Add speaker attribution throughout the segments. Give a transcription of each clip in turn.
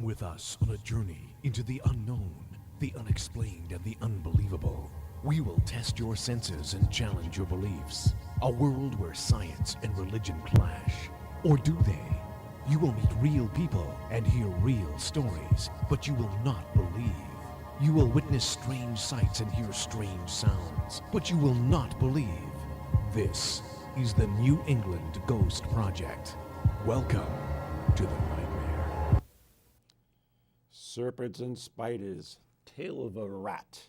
Speaker 1: Come with us on a journey into the unknown, the unexplained, and the unbelievable. We will test your senses and challenge your beliefs. A world where science and religion clash. Or do they? You will meet real people and hear real stories, but you will not believe. You will witness strange sights and hear strange sounds, but you will not believe. This is the New England Ghost Project. Welcome to the nightmare.
Speaker 2: Serpents and spiders, tale of a rat,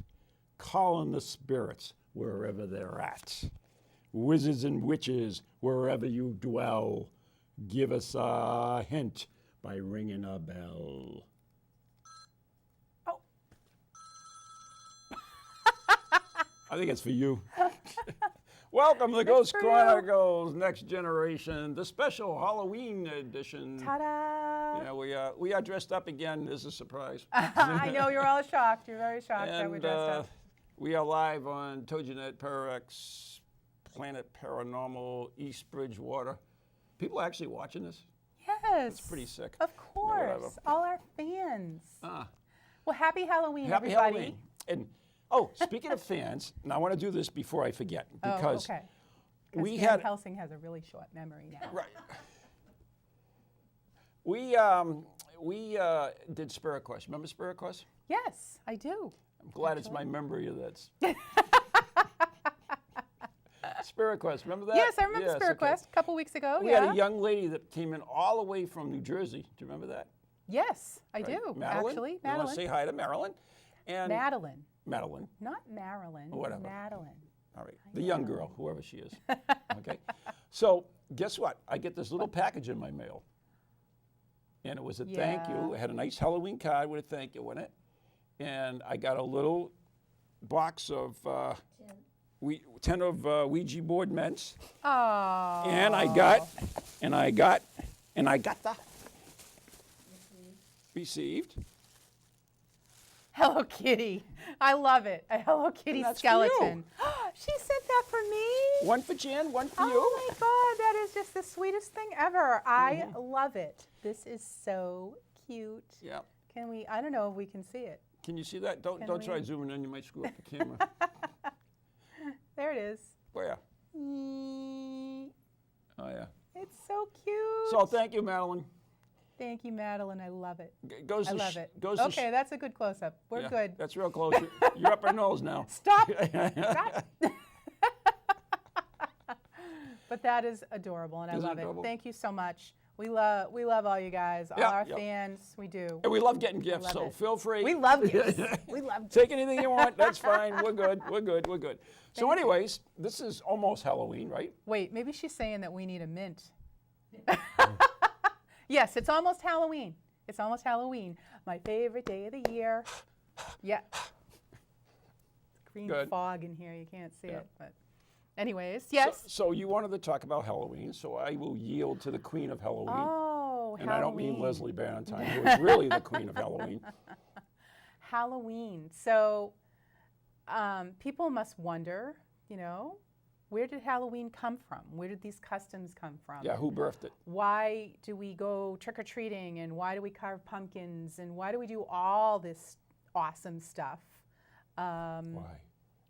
Speaker 2: calling the spirits wherever they're at. Wizards and witches, wherever you dwell, give us a hint by ringing a bell.
Speaker 3: Oh.
Speaker 2: I think it's for you. Welcome to the Ghost Chronicles Next Generation, the special Halloween edition.
Speaker 3: Ta-da!
Speaker 2: Yeah, we are dressed up again. This is a surprise.
Speaker 3: I know you're all shocked. You're very shocked that we're
Speaker 2: And
Speaker 3: dressed up.
Speaker 2: we are live on TogiNet, Pararex, Planet Paranormal, East Bridgewater. People are actually watching this?
Speaker 3: Yes.
Speaker 2: It's pretty sick.
Speaker 3: Of
Speaker 2: Whatever.
Speaker 3: course. All our fans.
Speaker 2: Ah.
Speaker 3: Well, happy Halloween,
Speaker 2: Happy
Speaker 3: everybody.
Speaker 2: Halloween. And speaking of fans, and I want to do this before I forget, because
Speaker 3: okay.
Speaker 2: we
Speaker 3: Dan
Speaker 2: had
Speaker 3: Helsing has a really short memory now.
Speaker 2: right. We did Spirit Quest. Remember Spirit Quest?
Speaker 3: Yes, I do.
Speaker 2: I'm glad it's my memory that's. Spirit Quest, remember that?
Speaker 3: Yes, I remember
Speaker 2: Yes,
Speaker 3: Spirit
Speaker 2: okay.
Speaker 3: Quest a couple weeks ago.
Speaker 2: We had a young lady that came in all the way from New Jersey. Do you remember that?
Speaker 3: Yes, I
Speaker 2: Right.
Speaker 3: do.
Speaker 2: Madeline?
Speaker 3: Actually,
Speaker 2: We want
Speaker 3: Madeline.
Speaker 2: to say hi to Marilyn. And
Speaker 3: Madeline,
Speaker 2: Madeline.
Speaker 3: not Marilyn.
Speaker 2: Whatever.
Speaker 3: Madeline.
Speaker 2: All right. The young girl, whoever she is. Okay. So guess what? I get this little package in my mail. And it was a thank you.
Speaker 3: Yeah.
Speaker 2: It had a nice Halloween card with a thank you in it. And I got a little box of 10 of Ouija board mints.
Speaker 3: Oh.
Speaker 2: And I got the received.
Speaker 3: Hello Kitty. I love it. A Hello Kitty
Speaker 2: That's for
Speaker 3: skeleton. She sent that for me?
Speaker 2: One for Jan, one for you.
Speaker 3: Oh my God, that is just the sweetest thing ever. I love it. This is so cute.
Speaker 2: Yeah.
Speaker 3: Can we, I don't know if we can see it.
Speaker 2: Can you see that? Don't
Speaker 3: Can
Speaker 2: try
Speaker 3: we?
Speaker 2: zooming in. You might screw up the camera.
Speaker 3: There it is.
Speaker 2: Where?
Speaker 3: Eee.
Speaker 2: Oh yeah.
Speaker 3: It's so cute.
Speaker 2: So thank you, Madeline.
Speaker 3: Thank you, Madeline. I love it.
Speaker 2: Goes
Speaker 3: I
Speaker 2: to
Speaker 3: love it.
Speaker 2: Goes to
Speaker 3: Okay, that's a good close-up. We're
Speaker 2: yeah,
Speaker 3: good.
Speaker 2: That's real close. You're up her nose now.
Speaker 3: Stop. Stop. But that is adorable, and I
Speaker 2: Isn't it
Speaker 3: love
Speaker 2: adorable?
Speaker 3: it. Thank you so much. We love all you guys, all
Speaker 2: Yeah,
Speaker 3: our
Speaker 2: yeah.
Speaker 3: fans. We do.
Speaker 2: And we love getting gifts,
Speaker 3: love
Speaker 2: so
Speaker 3: it.
Speaker 2: feel free.
Speaker 3: We love gifts. We love gifts.
Speaker 2: Take anything you want. That's fine. We're good. We're good. We're good. So,
Speaker 3: Thank you.
Speaker 2: anyways, this is almost Halloween, right?
Speaker 3: Wait, maybe she's saying that we need a mint. Yes, it's almost Halloween. It's almost Halloween. My favorite day of the year. Yeah. Green
Speaker 2: Good.
Speaker 3: fog in here. You can't see
Speaker 2: Yeah.
Speaker 3: it, but anyways, yes.
Speaker 2: So you wanted to talk about Halloween, so I will yield to the queen of Halloween.
Speaker 3: Oh,
Speaker 2: and
Speaker 3: Halloween.
Speaker 2: I don't mean Leslie Barentine, who is really the queen of Halloween.
Speaker 3: Halloween. So people must wonder, where did Halloween come from? Where did these customs come from?
Speaker 2: Yeah, who birthed it?
Speaker 3: Why do we go trick-or-treating, and why do we carve pumpkins, and why do we do all this awesome stuff?
Speaker 2: Why?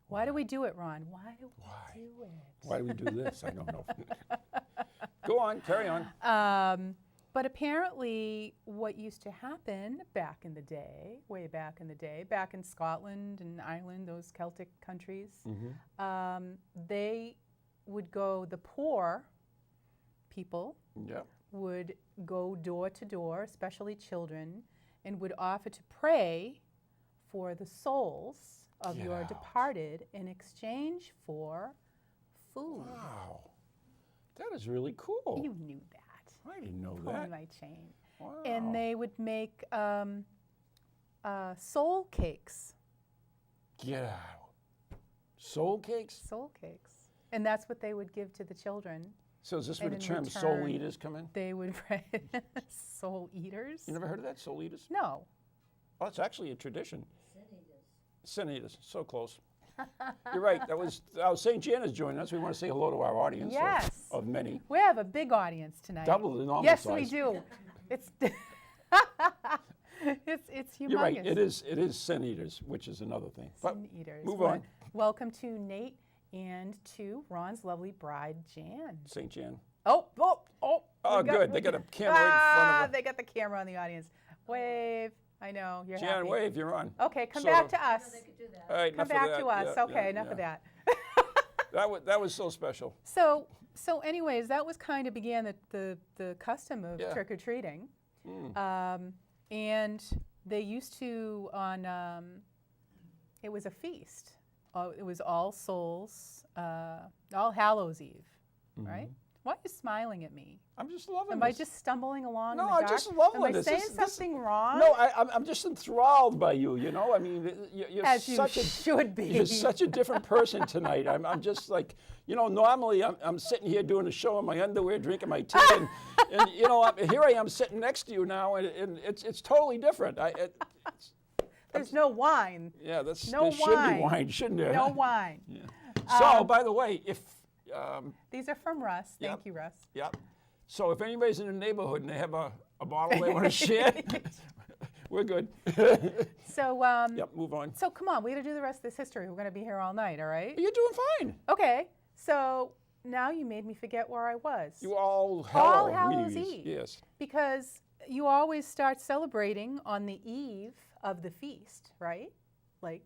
Speaker 3: Why do we do it, Ron? Why do we do it?
Speaker 2: Why do we do this? I don't know. Go on, carry on.
Speaker 3: But apparently what used to happen back in the day, way back in the day, back in Scotland and Ireland, those Celtic countries, they would go, the poor people
Speaker 2: Yeah.
Speaker 3: would go door to door, especially children, and would offer to pray for the souls of
Speaker 2: Get
Speaker 3: your
Speaker 2: out.
Speaker 3: departed in exchange for food.
Speaker 2: Wow. That is really cool.
Speaker 3: You knew that.
Speaker 2: I didn't know
Speaker 3: Pulling
Speaker 2: that.
Speaker 3: my chain.
Speaker 2: Wow.
Speaker 3: And they would make soul cakes.
Speaker 2: Get out. Soul cakes?
Speaker 3: Soul cakes. And that's what they would give to the children.
Speaker 2: So is this where
Speaker 3: And
Speaker 2: the
Speaker 3: in
Speaker 2: term soul
Speaker 3: return-
Speaker 2: eaters come in?
Speaker 3: They would soul eaters.
Speaker 2: You never heard of that, soul eaters?
Speaker 3: No.
Speaker 2: Oh, it's actually a tradition. Sin eaters. So close. You're right. I was St. Jana's joining us. We want to say hello to our audience
Speaker 3: Yes.
Speaker 2: of many.
Speaker 3: We have a big audience tonight.
Speaker 2: Double the normal
Speaker 3: Yes,
Speaker 2: size.
Speaker 3: we do. It's It's humongous.
Speaker 2: You're right. It is sin eaters, which is another thing. But
Speaker 3: Sin eaters.
Speaker 2: move on.
Speaker 3: Welcome to Nate and to Ron's lovely bride, Jan.
Speaker 2: St. Jan.
Speaker 3: Oh.
Speaker 2: Oh, good. They got a camera right in front of her.
Speaker 3: They got the camera on the audience. Wave. I know, you're
Speaker 2: Jan,
Speaker 3: happy.
Speaker 2: wave. You're on.
Speaker 3: Okay, come
Speaker 2: Sort
Speaker 3: back
Speaker 2: of.
Speaker 3: to us.
Speaker 4: They could do that.
Speaker 2: All right,
Speaker 3: Come
Speaker 2: enough of
Speaker 3: back
Speaker 2: that.
Speaker 3: to us.
Speaker 2: Yeah,
Speaker 3: Okay,
Speaker 2: yeah,
Speaker 3: enough
Speaker 2: yeah.
Speaker 3: of that.
Speaker 2: That was so special.
Speaker 3: So anyways, that was kind of began the custom of
Speaker 2: Yeah.
Speaker 3: trick-or-treating. And they used to it was a feast. It was All Souls, All Hallows Eve, right? Why are you smiling at me?
Speaker 2: I'm just loving
Speaker 3: Am
Speaker 2: this.
Speaker 3: I just stumbling along
Speaker 2: No,
Speaker 3: in the
Speaker 2: I'm
Speaker 3: dark?
Speaker 2: just loving
Speaker 3: Am I
Speaker 2: this.
Speaker 3: saying
Speaker 2: This-
Speaker 3: something wrong?
Speaker 2: No, I'm just enthralled by you. You know, I mean, you're
Speaker 3: As you
Speaker 2: such a
Speaker 3: should be.
Speaker 2: You're such a different person tonight. I'm just like, you know, normally I'm sitting here doing a show in my underwear, drinking my tea, and you know, here I am sitting next to you now, and it's totally different.
Speaker 3: There's no wine.
Speaker 2: Yeah,
Speaker 3: No
Speaker 2: there should be
Speaker 3: wine.
Speaker 2: wine, shouldn't there?
Speaker 3: No wine.
Speaker 2: So, by the way, if
Speaker 3: These are from Russ. Thank
Speaker 2: Yep.
Speaker 3: you, Russ.
Speaker 2: yeah, so if anybody's in the neighborhood and they have a bottle they want to share, we're good.
Speaker 3: So,
Speaker 2: Yep, move on.
Speaker 3: so come on, we got to do the rest of this history. We're going to be here all night, all right?
Speaker 2: You're doing fine.
Speaker 3: Okay. So now you made me forget where I was.
Speaker 2: You all
Speaker 3: Hallows
Speaker 2: Eve.
Speaker 3: Eve.
Speaker 2: Yes.
Speaker 3: Because you always start celebrating on the eve of the feast, right? Like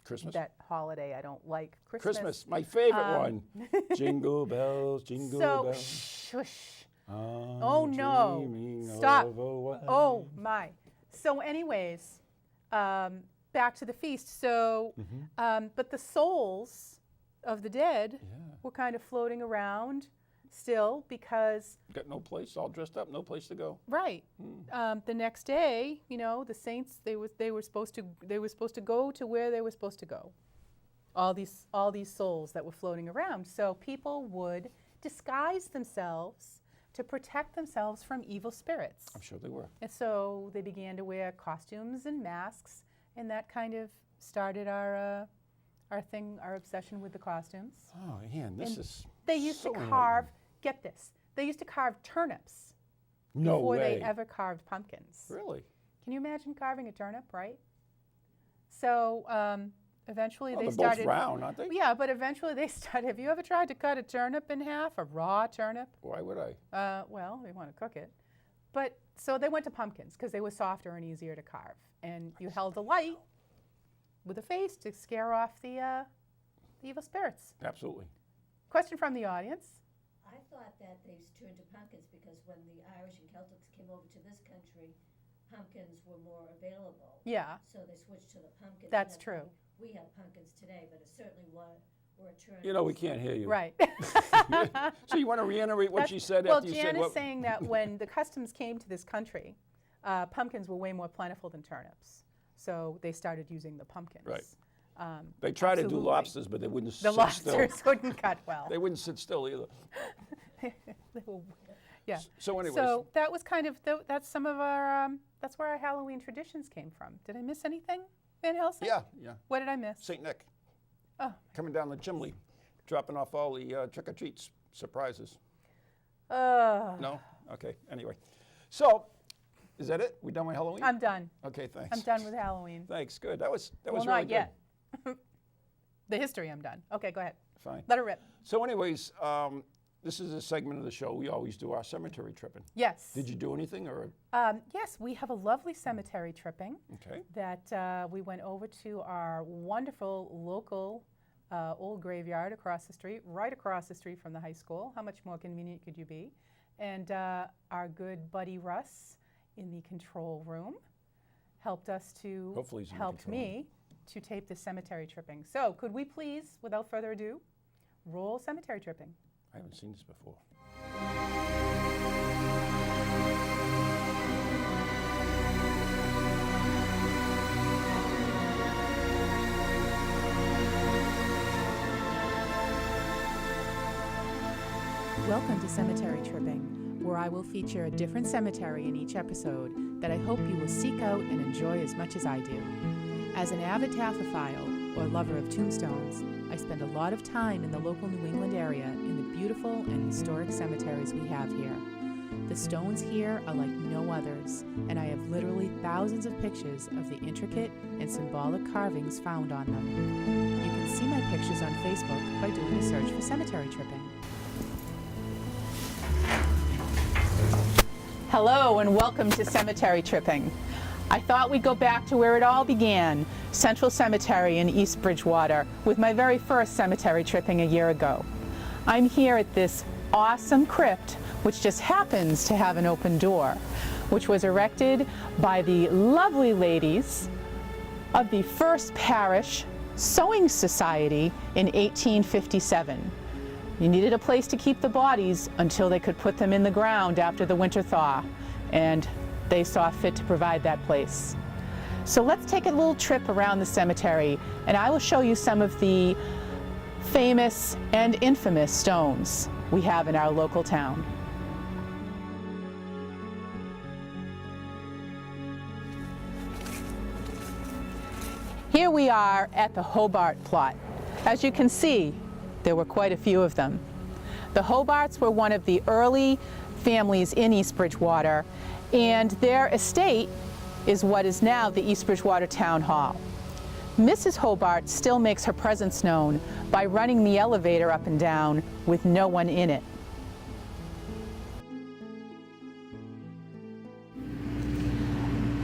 Speaker 2: Christmas.
Speaker 3: that holiday I don't like, Christmas.
Speaker 2: Christmas, my favorite one. Jingle bells, jingle
Speaker 3: So,
Speaker 2: bells.
Speaker 3: shush.
Speaker 2: I'm
Speaker 3: Oh, no.
Speaker 2: dreaming
Speaker 3: Stop.
Speaker 2: of a white-
Speaker 3: Oh, my. So anyways, back to the feast. So, but the souls of the dead were kind of floating around still because,
Speaker 2: Got no place, all dressed up, no place to go.
Speaker 3: right, the next day, you know, the saints, they were supposed to go to where they were supposed to go. All these souls that were floating around. So people would disguise themselves to protect themselves from evil spirits.
Speaker 2: I'm sure they were.
Speaker 3: And so they began to wear costumes and masks, and that kind of started our obsession with the costumes.
Speaker 2: Oh, Ann, this
Speaker 3: And
Speaker 2: is
Speaker 3: They used
Speaker 2: so
Speaker 3: to
Speaker 2: enlightening.
Speaker 3: carve, get this, they used to carve turnips
Speaker 2: No
Speaker 3: before
Speaker 2: way.
Speaker 3: they ever carved pumpkins.
Speaker 2: Really?
Speaker 3: Can you imagine carving a turnip, right? So eventually
Speaker 2: Well,
Speaker 3: they
Speaker 2: they're
Speaker 3: started.
Speaker 2: both round, aren't they?
Speaker 3: Yeah, but eventually they started. Have you ever tried to cut a turnip in half, a raw turnip?
Speaker 2: Why would I?
Speaker 3: Well, they want to cook it. But so they went to pumpkins because they were softer and easier to carve. And you held a light with a face to scare off the evil spirits.
Speaker 2: Absolutely.
Speaker 3: Question from the audience.
Speaker 4: I thought that they turned to pumpkins because when the Irish and Celtics came over to this country, pumpkins were more available.
Speaker 3: Yeah,
Speaker 4: So they switched to the pumpkins.
Speaker 3: That's
Speaker 4: and
Speaker 3: true.
Speaker 4: We have pumpkins today, but it certainly were a trend.
Speaker 2: You know, we can't hear you.
Speaker 3: right.
Speaker 2: So you want to reiterate what she said
Speaker 3: Well,
Speaker 2: after you
Speaker 3: Jan
Speaker 2: said
Speaker 3: is
Speaker 2: what?
Speaker 3: saying that when the customs came to this country, pumpkins were way more plentiful than turnips. So they started using the pumpkins.
Speaker 2: Right. They tried to do
Speaker 3: absolutely.
Speaker 2: lobsters, but they wouldn't
Speaker 3: The
Speaker 2: sit
Speaker 3: lobsters
Speaker 2: still.
Speaker 3: wouldn't cut well.
Speaker 2: They wouldn't sit still either.
Speaker 3: They were- yeah.
Speaker 2: So anyways,
Speaker 3: So that was kind of that's some of our that's where our Halloween traditions came from. Did I miss anything, Van Helsing?
Speaker 2: yeah.
Speaker 3: What did I miss?
Speaker 2: St. Nick
Speaker 3: Oh,
Speaker 2: coming down the chimney, dropping off all the trick-or-treats, surprises. No? Okay, anyway. So, is that it? We done with Halloween?
Speaker 3: I'm done.
Speaker 2: Okay, thanks.
Speaker 3: I'm done with Halloween.
Speaker 2: Thanks, good. That was
Speaker 3: Well,
Speaker 2: really
Speaker 3: not
Speaker 2: good.
Speaker 3: yet. The history, I'm done. Okay, go ahead.
Speaker 2: Fine.
Speaker 3: Let her rip.
Speaker 2: So anyways, this is a segment of the show. We always do our cemetery tripping.
Speaker 3: Yes.
Speaker 2: Did you do anything or?
Speaker 3: Yes, we have a lovely cemetery tripping
Speaker 2: Okay.
Speaker 3: that we went over to our wonderful local old graveyard across the street, right across the street from the high school. How much more convenient could you be? And our good buddy Russ in the control room helped us to,
Speaker 2: Hopefully he's in the
Speaker 3: helped
Speaker 2: control room.
Speaker 3: me to tape the cemetery tripping. So could we please, without further ado, roll cemetery tripping?
Speaker 2: I haven't seen this before.
Speaker 3: Welcome to Cemetery Tripping, where I will feature a different cemetery in each episode that I hope you will seek out and enjoy as much as I do. As an avid taphophile, or lover of tombstones, I spend a lot of time in the local New England area in the beautiful and historic cemeteries we have here. The stones here are like no others, and I have literally thousands of pictures of the intricate and symbolic carvings found on them. You can see my pictures on Facebook by doing a search for cemetery tripping. Hello and welcome to Cemetery Tripping. I thought we'd go back to where it all began, Central Cemetery in East Bridgewater, with my very first cemetery tripping a year ago. I'm here at this awesome crypt, which just happens to have an open door, which was erected by the lovely ladies of the First Parish Sewing Society in 1857. You needed a place to keep the bodies until they could put them in the ground after the winter thaw, and they saw fit to provide that place. So let's take a little trip around the cemetery, and I will show you some of the famous and infamous stones we have in our local town. Here we are at the Hobart plot. As you can see, there were quite a few of them. The Hobarts were one of the early families in East Bridgewater, and their estate is what is now the East Bridgewater Town Hall. Mrs. Hobart still makes her presence known by running the elevator up and down with no one in it.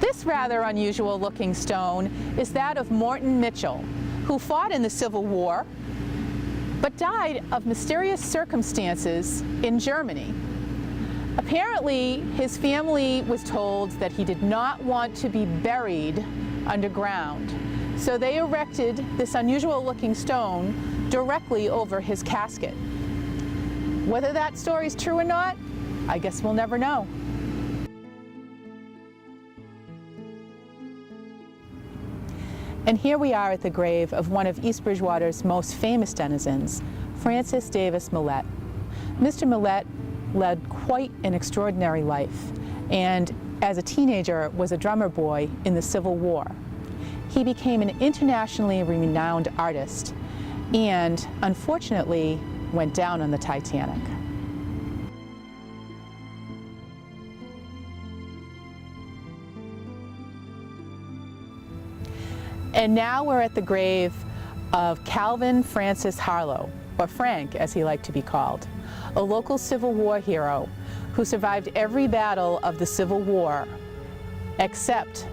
Speaker 3: This rather unusual looking stone is that of Morton Mitchell, who fought in the Civil War but died of mysterious circumstances in Germany. Apparently, his family was told that he did not want to be buried underground, so they erected this unusual looking stone directly over his casket. Whether that story is true or not, I guess we'll never know. And here we are at the grave of one of East Bridgewater's most famous denizens, Francis Davis Millett. Mr. Millett led quite an extraordinary life, and as a teenager was a drummer boy in the Civil War. He became an internationally renowned artist and, unfortunately, went down on the Titanic. And now we're at the grave of Calvin Francis Harlow, or Frank as he liked to be called, a local Civil War hero who survived every battle of the Civil War except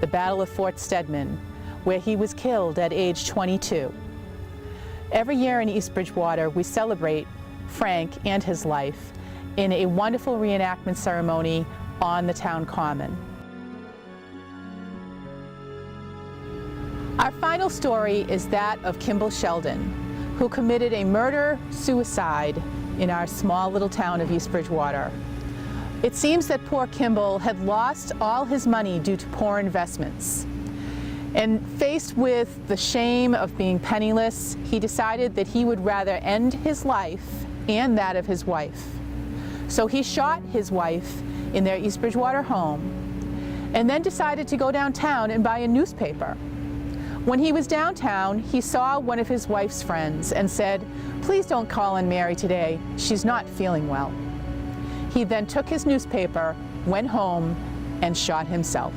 Speaker 3: the Battle of Fort Stedman, where he was killed at age 22. Every year in East Bridgewater we celebrate Frank and his life in a wonderful reenactment ceremony on the town common. Our final story is that of Kimball Sheldon, who committed a murder-suicide in our small little town of East Bridgewater. It seems that poor Kimball had lost all his money due to poor investments. And faced with the shame of being penniless, he decided that he would rather end his life and that of his wife. So he shot his wife in their East Bridgewater home and then decided to go downtown and buy a newspaper. When he was downtown, he saw one of his wife's friends and said, "Please don't call on Mary today. She's not feeling well." He then took his newspaper, went home, and shot himself.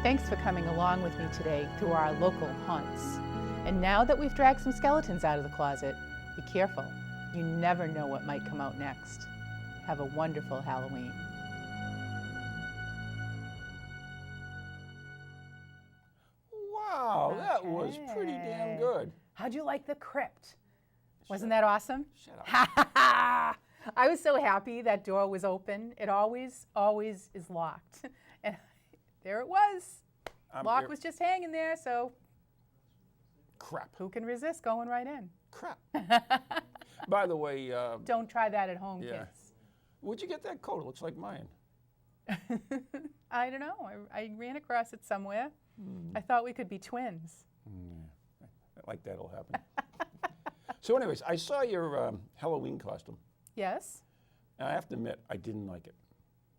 Speaker 3: Thanks for coming along with me today through our local haunts. And now that we've dragged some skeletons out of the closet, be careful. You never know what might come out next. Have a wonderful Halloween.
Speaker 2: Wow, that was pretty damn good.
Speaker 3: How'd you like the crypt? Wasn't that awesome?
Speaker 2: Shut up.
Speaker 3: I was so happy that door was open. It always is locked. And there it was. Lock was just hanging there, so
Speaker 2: Crap.
Speaker 3: who can resist going right in?
Speaker 2: Crap. By the way,
Speaker 3: Don't try that at home,
Speaker 2: yeah.
Speaker 3: kids.
Speaker 2: Where'd you get that coat? It looks like mine.
Speaker 3: I don't know. I ran across it somewhere. I thought we could be twins.
Speaker 2: Like that'll happen. So anyways, I saw your Halloween costume.
Speaker 3: Yes?
Speaker 2: And I have to admit, I didn't like it.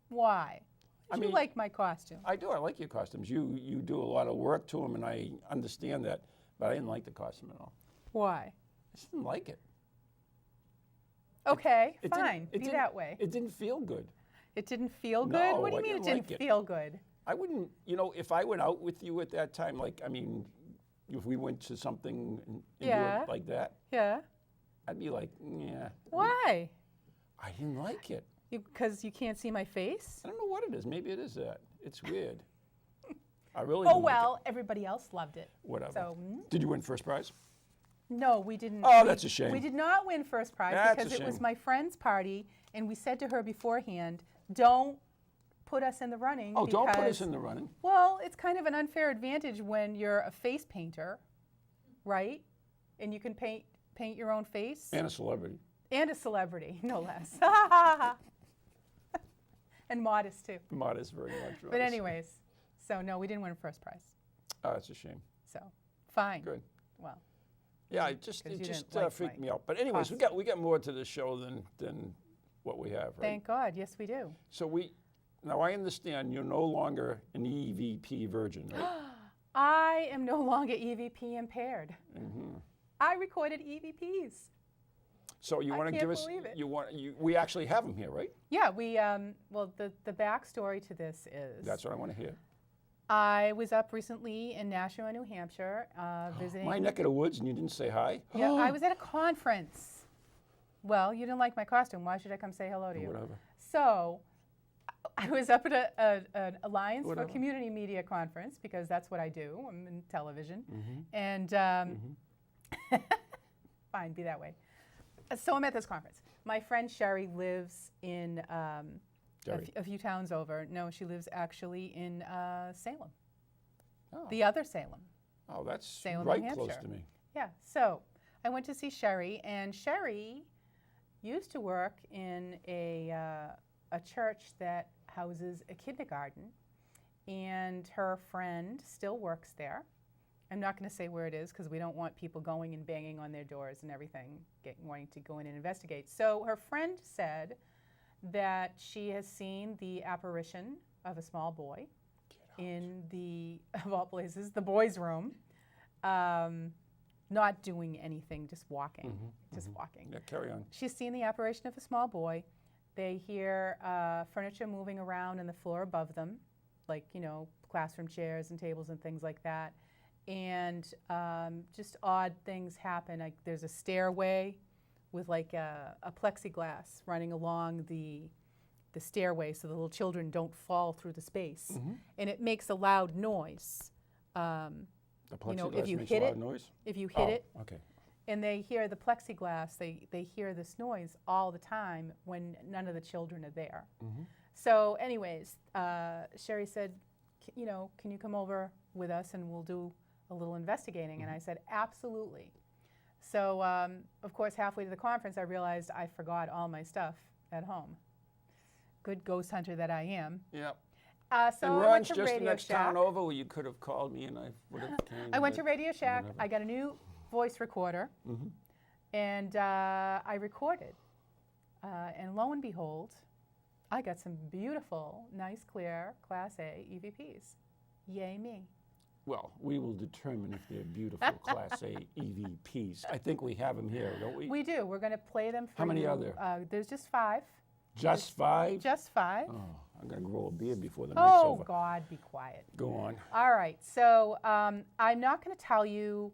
Speaker 3: Why?
Speaker 2: I
Speaker 3: You
Speaker 2: mean-
Speaker 3: like my costume.
Speaker 2: I do. I like your costumes. You do a lot of work to them, and I understand that. But I didn't like the costume at all.
Speaker 3: Why?
Speaker 2: just didn't like it.
Speaker 3: Okay,
Speaker 2: It didn't-
Speaker 3: fine.
Speaker 2: it
Speaker 3: Be
Speaker 2: didn't-
Speaker 3: that way.
Speaker 2: It didn't feel good.
Speaker 3: It didn't feel good?
Speaker 2: No,
Speaker 3: What do you
Speaker 2: I
Speaker 3: mean it
Speaker 2: didn't
Speaker 3: didn't
Speaker 2: like it.
Speaker 3: feel good?
Speaker 2: I wouldn't, if I went out with you at that time, like, I mean, if we went to something and do
Speaker 3: Yeah.
Speaker 2: it like that,
Speaker 3: Yeah.
Speaker 2: I'd be like, yeah.
Speaker 3: Why?
Speaker 2: I didn't like it.
Speaker 3: Because you can't see my face?
Speaker 2: I don't know what it is. Maybe it is that. It's weird. I really
Speaker 3: Oh,
Speaker 2: didn't like it.
Speaker 3: well, everybody else loved it.
Speaker 2: Whatever.
Speaker 3: So,
Speaker 2: Did you win first prize?
Speaker 3: no, we didn't.
Speaker 2: Oh,
Speaker 3: we-
Speaker 2: that's a shame.
Speaker 3: We did not win first prize
Speaker 2: That's
Speaker 3: because
Speaker 2: a
Speaker 3: it was
Speaker 2: shame.
Speaker 3: my friend's party, and we said to her beforehand, don't put us in the running.
Speaker 2: Oh, don't put us
Speaker 3: because-
Speaker 2: in the running.
Speaker 3: Well, it's kind of an unfair advantage when you're a face painter, right? And you can paint your own face.
Speaker 2: And a celebrity.
Speaker 3: And a celebrity, no less. And modest, too.
Speaker 2: Modest, very much.
Speaker 3: But anyways, so no, we didn't win first prize.
Speaker 2: Oh, that's a shame.
Speaker 3: So, fine.
Speaker 2: Good.
Speaker 3: Well,
Speaker 2: Yeah, it just
Speaker 3: 'Cause you
Speaker 2: just
Speaker 3: didn't like
Speaker 2: freaked
Speaker 3: my
Speaker 2: me out. But anyways, we got more to the show than what we have, right?
Speaker 3: thank God. Yes, we do.
Speaker 2: So now I understand you're no longer an EVP virgin, right?
Speaker 3: I am no longer EVP impaired.
Speaker 2: Mm-hmm.
Speaker 3: I recorded EVPs.
Speaker 2: So you
Speaker 3: I
Speaker 2: want to
Speaker 3: can't
Speaker 2: give us?
Speaker 3: believe it.
Speaker 2: We actually have them here, right?
Speaker 3: Yeah, we, well, the backstory to this is
Speaker 2: That's what I want to hear.
Speaker 3: I was up recently in Nashua, New Hampshire, visiting.
Speaker 2: My neck of the woods, and you didn't say hi.
Speaker 3: Yeah, I was at a conference. Well, you didn't like my costume. Why should I come say hello to you?
Speaker 2: Whatever.
Speaker 3: So, I was up at an Alliance
Speaker 2: Whatever.
Speaker 3: for Community Media conference because that's what I do. I'm in television.
Speaker 2: Mm-hmm.
Speaker 3: And fine, be that way. So I'm at this conference. My friend Sherry lives in
Speaker 2: Jerry.
Speaker 3: a few towns over. No, she lives actually in Salem,
Speaker 2: Oh.
Speaker 3: the other Salem.
Speaker 2: Oh, that's
Speaker 3: Salem,
Speaker 2: right
Speaker 3: New
Speaker 2: close
Speaker 3: Hampshire.
Speaker 2: to me.
Speaker 3: Yeah, so I went to see Sherry, and Sherry used to work in a church that houses a kindergarten, and her friend still works there. I'm not going to say where it is because we don't want people going and banging on their doors and everything, wanting to go in and investigate. So her friend said that she has seen the apparition of a small boy in the, of all places, the boys' room, not doing anything, just walking, walking.
Speaker 2: Yeah, carry on.
Speaker 3: She's seen the apparition of a small boy. They hear furniture moving around on the floor above them, like, classroom chairs and tables and things like that. And just odd things happen. Like there's a stairway with like a plexiglass running along the stairway so the little children don't fall through the space. And it makes a loud noise.
Speaker 2: The plexiglass
Speaker 3: if you
Speaker 2: makes
Speaker 3: hit
Speaker 2: a
Speaker 3: it,
Speaker 2: loud noise?
Speaker 3: if you hit it,
Speaker 2: Okay.
Speaker 3: and they hear the plexiglass, they hear this noise all the time when none of the children are there. So anyways, Sherry said, can you come over with us and we'll do a little investigating? And I said, absolutely. So of course, halfway to the conference, I realized I forgot all my stuff at home. Good ghost hunter that I am.
Speaker 2: Yeah.
Speaker 3: So
Speaker 2: And
Speaker 3: I went
Speaker 2: Ron's
Speaker 3: to
Speaker 2: just the
Speaker 3: Radio
Speaker 2: next
Speaker 3: Shack.
Speaker 2: town over, where you could have called me and I would have came.
Speaker 3: I went to
Speaker 2: but
Speaker 3: Radio Shack.
Speaker 2: whatever.
Speaker 3: I got a new voice recorder, and I recorded. And lo and behold, I got some beautiful, nice, clear Class A EVPs. Yay me.
Speaker 2: Well, we will determine if they're beautiful Class A EVPs. I think we have them here, don't we?
Speaker 3: We do. We're going to play them for
Speaker 2: How many
Speaker 3: you.
Speaker 2: are there?
Speaker 3: There's just 5.
Speaker 2: Just 5?
Speaker 3: Just 5.
Speaker 2: Oh, I'm going to grow a beard before the night's
Speaker 3: Oh,
Speaker 2: over.
Speaker 3: God, be quiet.
Speaker 2: Go on.
Speaker 3: All right. So I'm not going to tell you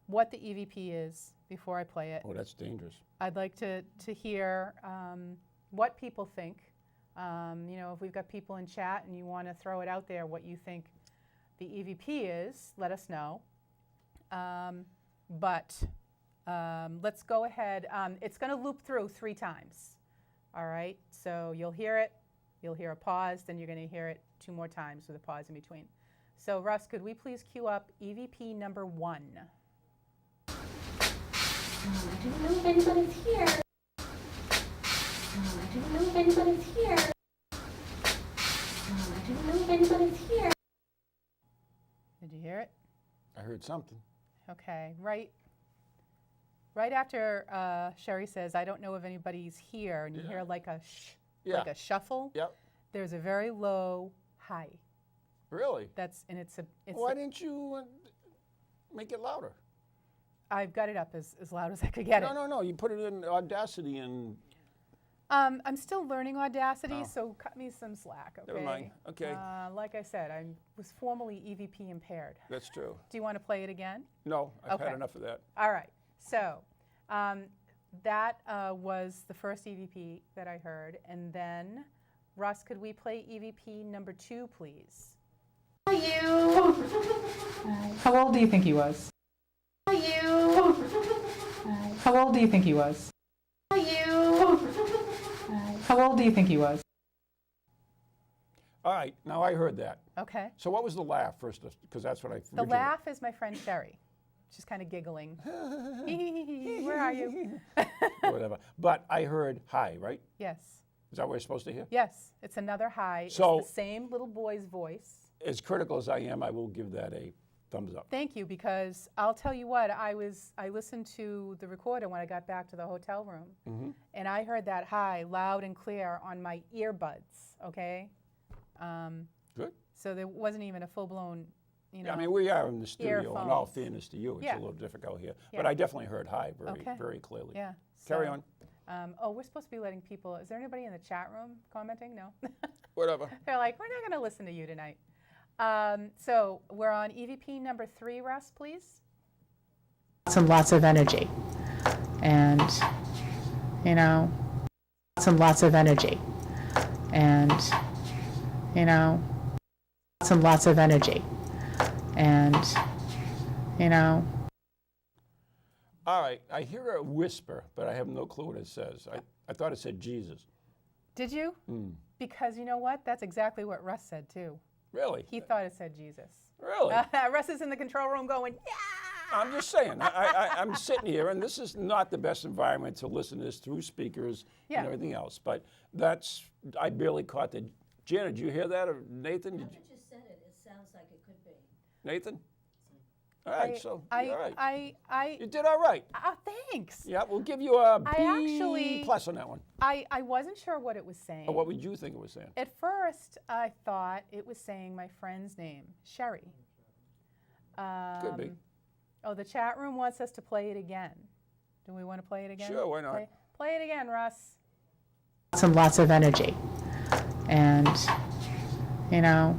Speaker 3: what the EVP is before I play it.
Speaker 2: Oh, that's dangerous.
Speaker 3: I'd like to hear what people think. If we've got people in chat and you want to throw it out there, what you think the EVP is, let us know. But let's go ahead. It's going to loop through 3 times. All right? So you'll hear it. You'll hear a pause. Then you're going to hear it 2 more times with a pause in between. So, Russ, could we please cue up EVP number 1?
Speaker 5: I don't know if anybody's here. I don't know if anybody's here. I don't know if anybody's here.
Speaker 3: Did you hear it?
Speaker 2: I heard something.
Speaker 3: Okay, right after Sherry says, I don't know if anybody's here, and you hear like a
Speaker 2: Yeah.
Speaker 3: like a shuffle,
Speaker 2: Yep.
Speaker 3: there's a very low hi.
Speaker 2: Really?
Speaker 3: It's
Speaker 2: Why didn't you make it louder?
Speaker 3: I've got it up as loud as I could get it.
Speaker 2: No. You put it in Audacity and.
Speaker 3: I'm still learning Audacity,
Speaker 2: Oh.
Speaker 3: so cut me some slack, okay?
Speaker 2: Never mind. Okay.
Speaker 3: Like I said, I was formerly EVP impaired.
Speaker 2: That's true.
Speaker 3: Do you want to play it again?
Speaker 2: No, I've had
Speaker 3: Okay.
Speaker 2: enough of that.
Speaker 3: All right. So that was the first EVP that I heard. And then, Russ, could we play EVP number 2, please?
Speaker 5: Are you?
Speaker 3: How old do you think he was?
Speaker 5: Are you?
Speaker 3: How old do you think he was?
Speaker 5: Are you?
Speaker 3: How old do you think he was?
Speaker 2: All right, now I heard that.
Speaker 3: Okay.
Speaker 2: So what was the laugh first? Because that's what I.
Speaker 3: The laugh is my friend Sherry. She's kind of giggling. Where are you?
Speaker 2: Whatever. But I heard hi, right?
Speaker 3: Yes.
Speaker 2: Is that what we're supposed to hear?
Speaker 3: Yes. It's another hi.
Speaker 2: So-
Speaker 3: It's the same little boy's voice.
Speaker 2: As critical as I am, I will give that a thumbs up.
Speaker 3: Thank you, because I'll tell you what, I listened to the recorder when I got back to the hotel room, and I heard that hi loud and clear on my earbuds, okay?
Speaker 2: Good.
Speaker 3: So there wasn't even a full-blown, you know.
Speaker 2: Yeah, I mean, we are in the studio, in all
Speaker 3: earphones.
Speaker 2: fairness to you. It's
Speaker 3: Yeah.
Speaker 2: a little difficult here.
Speaker 3: Yeah.
Speaker 2: But I definitely heard hi very,
Speaker 3: Okay.
Speaker 2: very clearly.
Speaker 3: Yeah.
Speaker 2: Carry
Speaker 3: so,
Speaker 2: on.
Speaker 3: Oh, we're supposed to be letting people, is there anybody in the chat room commenting? No?
Speaker 2: Whatever.
Speaker 3: They're like, we're not going to listen to you tonight. So we're on EVP number 3, Russ, please. Lots of energy. And, you know, lots of energy. And, you know, lots of energy. And, you know.
Speaker 2: All right, I hear a whisper, but I have no clue what it says. I thought it said Jesus.
Speaker 3: Did you? Because you know what? That's exactly what Russ said, too.
Speaker 2: Really?
Speaker 3: He thought it said Jesus.
Speaker 2: Really?
Speaker 3: Russ is in the control room going, yeah!
Speaker 2: I'm just saying. I'm sitting here, and this is not the best environment to listen to this through speakers
Speaker 3: Yeah.
Speaker 2: and everything else. But I barely caught the. Janet, did you hear that? Or Nathan?
Speaker 4: Now that you said it, it sounds like it could be.
Speaker 2: Nathan? All right, all right. You did all right.
Speaker 3: Thanks.
Speaker 2: Yeah, we'll give you a B
Speaker 3: actually-
Speaker 2: plus on that one.
Speaker 3: I wasn't sure what it was saying.
Speaker 2: Or what would you think it was saying?
Speaker 3: At first, I thought it was saying my friend's name, Sherry.
Speaker 2: Could be.
Speaker 3: Oh, the chat room wants us to play it again. Do we want to play it again?
Speaker 2: Sure, why not?
Speaker 3: Play it again, Russ. Lots of energy. And, you know,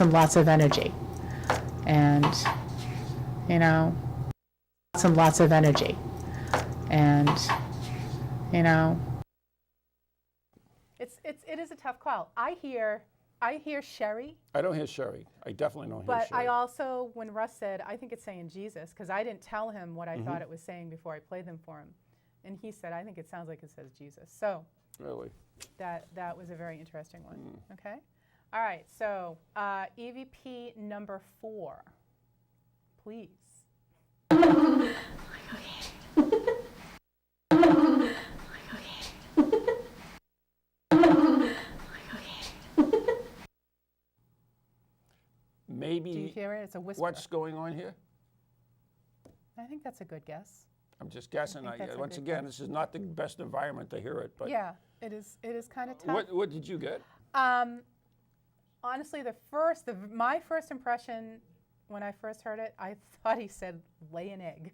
Speaker 3: lots of energy. And, you know, lots of energy. And, you know. It is a tough call. I hear Sherry.
Speaker 2: I don't hear Sherry. I definitely don't hear
Speaker 3: But
Speaker 2: Sherry.
Speaker 3: I also, when Russ said, I think it's saying Jesus, because I didn't tell him what I thought it was saying before I played them for him. And he said, I think it sounds like it says Jesus. So
Speaker 2: Really?
Speaker 3: that was a very interesting one. Okay? All right, so EVP number 4, please.
Speaker 2: Maybe.
Speaker 3: Do you hear it? It's a whisper.
Speaker 2: What's going on here?
Speaker 3: I think that's a good guess.
Speaker 2: I'm just guessing.
Speaker 3: think that's a
Speaker 2: Once
Speaker 3: good
Speaker 2: again,
Speaker 3: guess.
Speaker 2: this is not the best environment to hear it. But
Speaker 3: Yeah, it is kind of tough.
Speaker 2: what did you get?
Speaker 3: Honestly, my first impression when I first heard it, I thought he said lay an egg.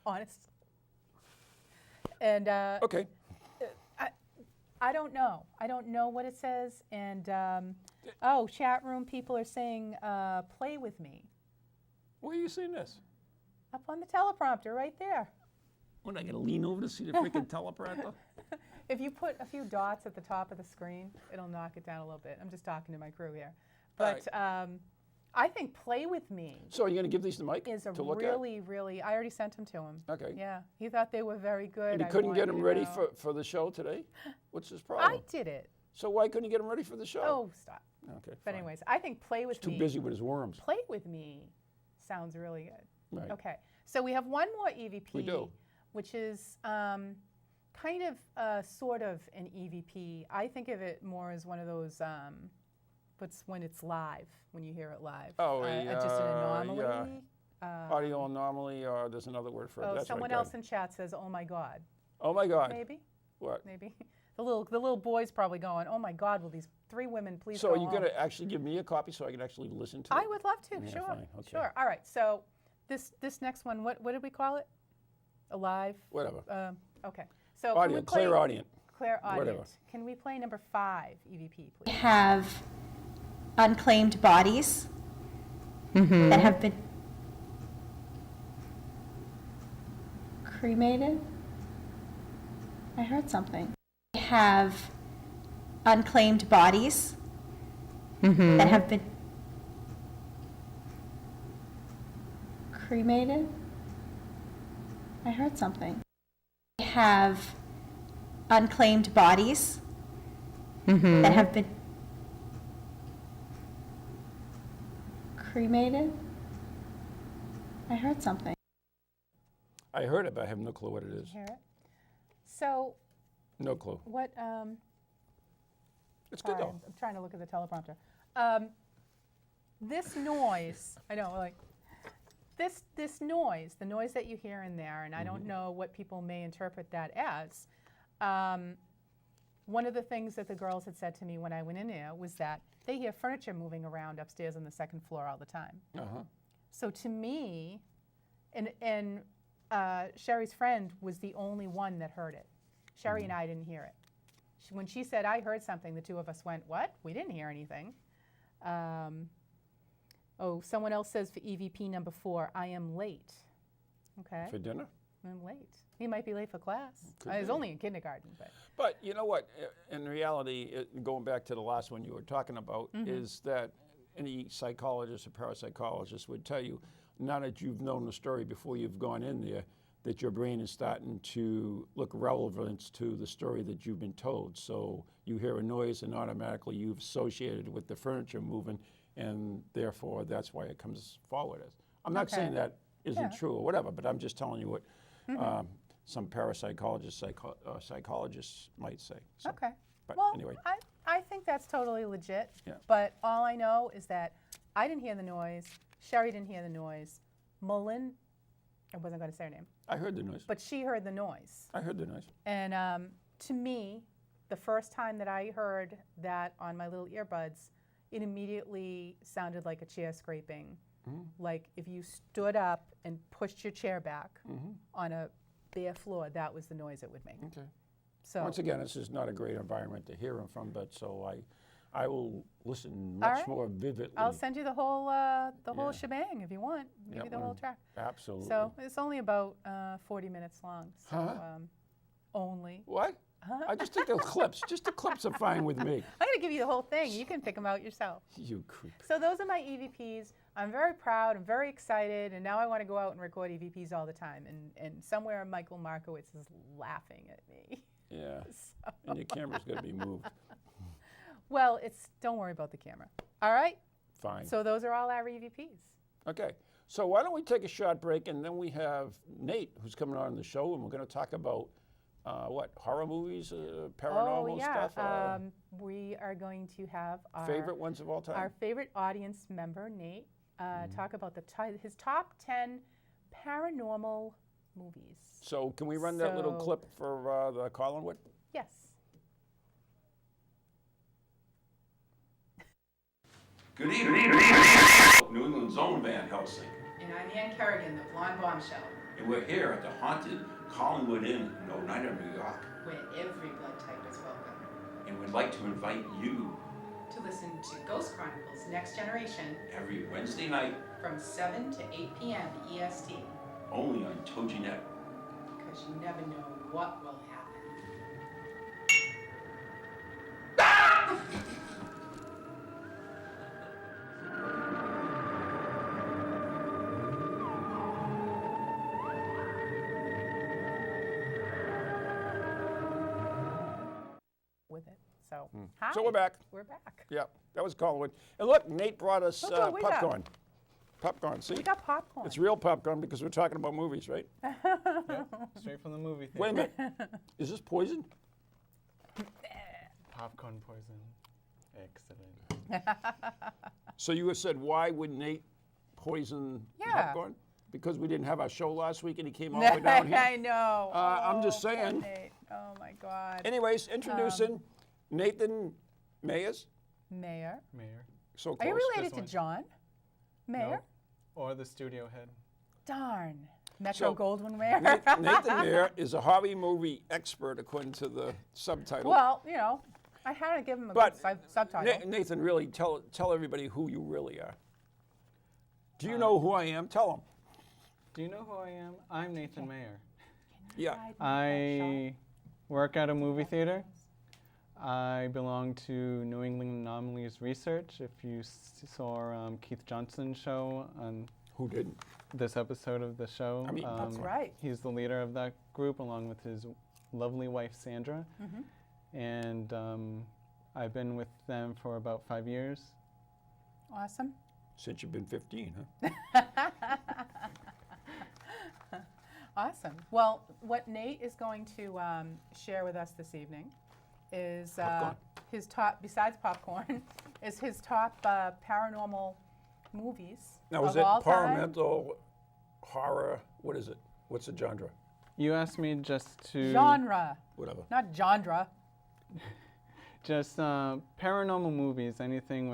Speaker 3: Honest. And
Speaker 2: Okay.
Speaker 3: I don't know. I don't know what it says. And chat room people are saying play with me.
Speaker 2: Where are you seeing this?
Speaker 3: Up on the teleprompter right there.
Speaker 2: What, I got to lean over to see the freaking teleprompter?
Speaker 3: If you put a few dots at the top of the screen, it'll knock it down a little bit. I'm just talking to my crew here. But I think play with me
Speaker 2: So are you going to give these to Mike
Speaker 3: is a
Speaker 2: to look
Speaker 3: really, I already sent them to him.
Speaker 2: Okay.
Speaker 3: Yeah, he thought they were very good.
Speaker 2: And you
Speaker 3: I
Speaker 2: couldn't get
Speaker 3: wanted
Speaker 2: them
Speaker 3: to
Speaker 2: ready
Speaker 3: know.
Speaker 2: for the show today? What's his
Speaker 3: I
Speaker 2: problem?
Speaker 3: did it.
Speaker 2: So why couldn't you get them ready for the show?
Speaker 3: Oh, stop.
Speaker 2: Okay,
Speaker 3: But
Speaker 2: fine.
Speaker 3: anyways, I think play with
Speaker 2: He's too
Speaker 3: me.
Speaker 2: busy with his worms.
Speaker 3: Play with me sounds really good.
Speaker 2: Right.
Speaker 3: Okay, so we have one more EVP,
Speaker 2: We do.
Speaker 3: which is kind of sort of an EVP. I think of it more as one of those, when it's live, when you hear it live.
Speaker 2: Oh,
Speaker 3: just an anomaly.
Speaker 2: Audio anomaly, or there's another word for it.
Speaker 3: Oh,
Speaker 2: That's
Speaker 3: someone
Speaker 2: right,
Speaker 3: else
Speaker 2: good.
Speaker 3: in chat says, "Oh my God."
Speaker 2: Oh my God.
Speaker 3: Maybe,
Speaker 2: What?
Speaker 3: maybe. The little boy's probably going, "Oh my God, will these 3 women please
Speaker 2: So
Speaker 3: go
Speaker 2: are you
Speaker 3: home?"
Speaker 2: going to actually give me a copy so I can actually listen to it?
Speaker 3: I would love to.
Speaker 2: Yeah,
Speaker 3: sure.
Speaker 2: fine, okay.
Speaker 3: Sure. All right. So this next one, what did we call it? Alive?
Speaker 2: Whatever.
Speaker 3: Okay. So can we
Speaker 2: Audience,
Speaker 3: play
Speaker 2: clairaudient.
Speaker 3: Clairaudient.
Speaker 2: Whatever.
Speaker 3: Can we play number 5, EVP, please?
Speaker 5: Have unclaimed bodies that have been cremated. I heard something. Have unclaimed bodies that have been cremated. I heard something. Have unclaimed bodies that have been cremated. I heard something.
Speaker 2: I heard it, but I have no clue what it is.
Speaker 3: Hear it? So
Speaker 2: No clue.
Speaker 3: what,
Speaker 2: It's good
Speaker 3: sorry,
Speaker 2: though.
Speaker 3: I'm trying to look at the teleprompter. This noise, I know, like, this noise, the noise that you hear in there, and I don't know what people may interpret that as. One of the things that the girls had said to me when I went in there was that they hear furniture moving around upstairs on the second floor all the time.
Speaker 2: Uh-huh.
Speaker 3: So to me, and Sherry's friend was the only one that heard it. Sherry and I didn't hear it. When she said, I heard something, the two of us went, what? We didn't hear anything. Oh, someone else says for EVP number 4, I am late. Okay,
Speaker 2: For dinner?
Speaker 3: I'm late. He might be late for class.
Speaker 2: Could
Speaker 3: I was
Speaker 2: be.
Speaker 3: only in kindergarten, but.
Speaker 2: But you know what? In reality, going back to the last one you were talking about, is that any psychologist or parapsychologist would tell you, now that you've known the story before you've gone in there, that your brain is starting to look relevant to the story that you've been told. So you hear a noise and automatically you've associated with the furniture moving, and therefore that's why it comes forward as. I'm not
Speaker 3: Okay.
Speaker 2: saying that isn't
Speaker 3: Yeah.
Speaker 2: true or whatever, but I'm just telling you what some parapsychologists, psychologists might say. So,
Speaker 3: Okay.
Speaker 2: But
Speaker 3: Well,
Speaker 2: anyway,
Speaker 3: I think that's totally legit.
Speaker 2: Yeah.
Speaker 3: But all I know is that I didn't hear the noise. Sherry didn't hear the noise. Mullen, I wasn't going to say her name,
Speaker 2: I heard the noise.
Speaker 3: but she heard the noise.
Speaker 2: I heard the noise.
Speaker 3: And to me, the first time that I heard that on my little earbuds, it immediately sounded like a chair scraping. Like if you stood up and pushed your chair back on a bare floor, that was the noise it would make.
Speaker 2: Okay.
Speaker 3: So
Speaker 2: Once again, this is not a great environment to hear them from, but so I will listen
Speaker 3: All
Speaker 2: much
Speaker 3: right.
Speaker 2: more vividly.
Speaker 3: I'll send you the whole
Speaker 2: Yeah.
Speaker 3: shebang if you want. Give you the whole track.
Speaker 2: Absolutely.
Speaker 3: So it's only about 40 minutes long. So
Speaker 2: Huh?
Speaker 3: only.
Speaker 2: What? I just think the clips. Just the clips are fine with me.
Speaker 3: I'm going to give you the whole thing. You can pick them out yourself.
Speaker 2: You creep.
Speaker 3: So those are my EVPs. I'm very proud. I'm very excited. And now I want to go out and record EVPs all the time. And somewhere Michael Markowitz is laughing at me.
Speaker 2: Yeah.
Speaker 3: So-
Speaker 2: And your camera's going to be moved.
Speaker 3: Well, don't worry about the camera. All right?
Speaker 2: Fine.
Speaker 3: So those are all our EVPs.
Speaker 2: Okay. So why don't we take a short break, and then we have Nate, who's coming on the show, and we're going to talk about what, horror movies, paranormal stuff?
Speaker 3: We are going to have our
Speaker 2: Favorite ones of all time?
Speaker 3: our favorite audience member, Nate, talk about his top 10 paranormal movies.
Speaker 2: So can we run that little
Speaker 3: So-
Speaker 2: clip for the Collinwood?
Speaker 3: Yes.
Speaker 6: Good evening. New England's own Van Helsing.
Speaker 3: And I'm Ann Kerrigan, the blonde bombshell,
Speaker 6: And we're here at the haunted Collinwood Inn in Oneida, New York.
Speaker 3: where every blood type is welcome.
Speaker 6: And we'd like to invite you
Speaker 3: To listen to Ghost Chronicles Next Generation
Speaker 6: every Wednesday night
Speaker 3: from 7 to 8 p.m. EST.
Speaker 6: only on TogiNet.
Speaker 3: Because you never know what will happen. With it. So, hi.
Speaker 2: So we're back.
Speaker 3: We're back.
Speaker 2: Yeah, that was Collinwood. And look, Nate brought us
Speaker 3: Look what we got.
Speaker 2: popcorn. Popcorn, see?
Speaker 3: We got popcorn.
Speaker 2: It's real popcorn because we're talking about movies, right?
Speaker 7: Straight from the movie theater.
Speaker 2: Wait a minute. Is this poison?
Speaker 7: Popcorn poison. Excellent.
Speaker 2: So you had said, why would Nate poison
Speaker 3: Yeah.
Speaker 2: popcorn? Because we didn't have our show last week and he came all the way down here?
Speaker 3: I know.
Speaker 2: I'm just
Speaker 3: poor
Speaker 2: saying.
Speaker 3: Nate. Oh my God.
Speaker 2: Anyways, introducing Nathan Mayers.
Speaker 3: Mayor.
Speaker 7: Mayor.
Speaker 2: So
Speaker 3: Are you
Speaker 2: close.
Speaker 3: related to
Speaker 7: one.
Speaker 3: John? Mayor?
Speaker 7: No. Or the studio head.
Speaker 3: Darn. Metro
Speaker 2: So,
Speaker 3: Goldwyn Mayer.
Speaker 2: Nathan Mayer is a hobby movie expert, according to the subtitle.
Speaker 3: Well, you know, I had to give him a
Speaker 2: But
Speaker 3: good subtitle.
Speaker 2: Nathan, really, tell everybody who you really are. Do you know who I am? Tell them.
Speaker 7: Do you know who I am? I'm Nathan Mayer.
Speaker 2: Yeah.
Speaker 7: I work at a movie theater. I belong to New England Anomalies Research. If you saw Keith Johnson's show on
Speaker 2: Who didn't?
Speaker 7: this episode of the show,
Speaker 2: I mean,
Speaker 3: That's right.
Speaker 7: he's the leader of that group along with his lovely wife, Sandra. And I've been with them for about 5 years.
Speaker 3: Awesome.
Speaker 2: Since you've been 15, huh?
Speaker 3: Awesome. Well, what Nate is going to share with us this evening is
Speaker 2: Popcorn.
Speaker 3: his top, besides popcorn, is his top paranormal movies
Speaker 2: Now, is
Speaker 3: of
Speaker 2: it
Speaker 3: all time.
Speaker 2: paranormal, horror? What is it? What's the genre?
Speaker 7: You asked me just to
Speaker 3: Genre,
Speaker 2: Whatever.
Speaker 3: not genre.
Speaker 7: just paranormal movies, anything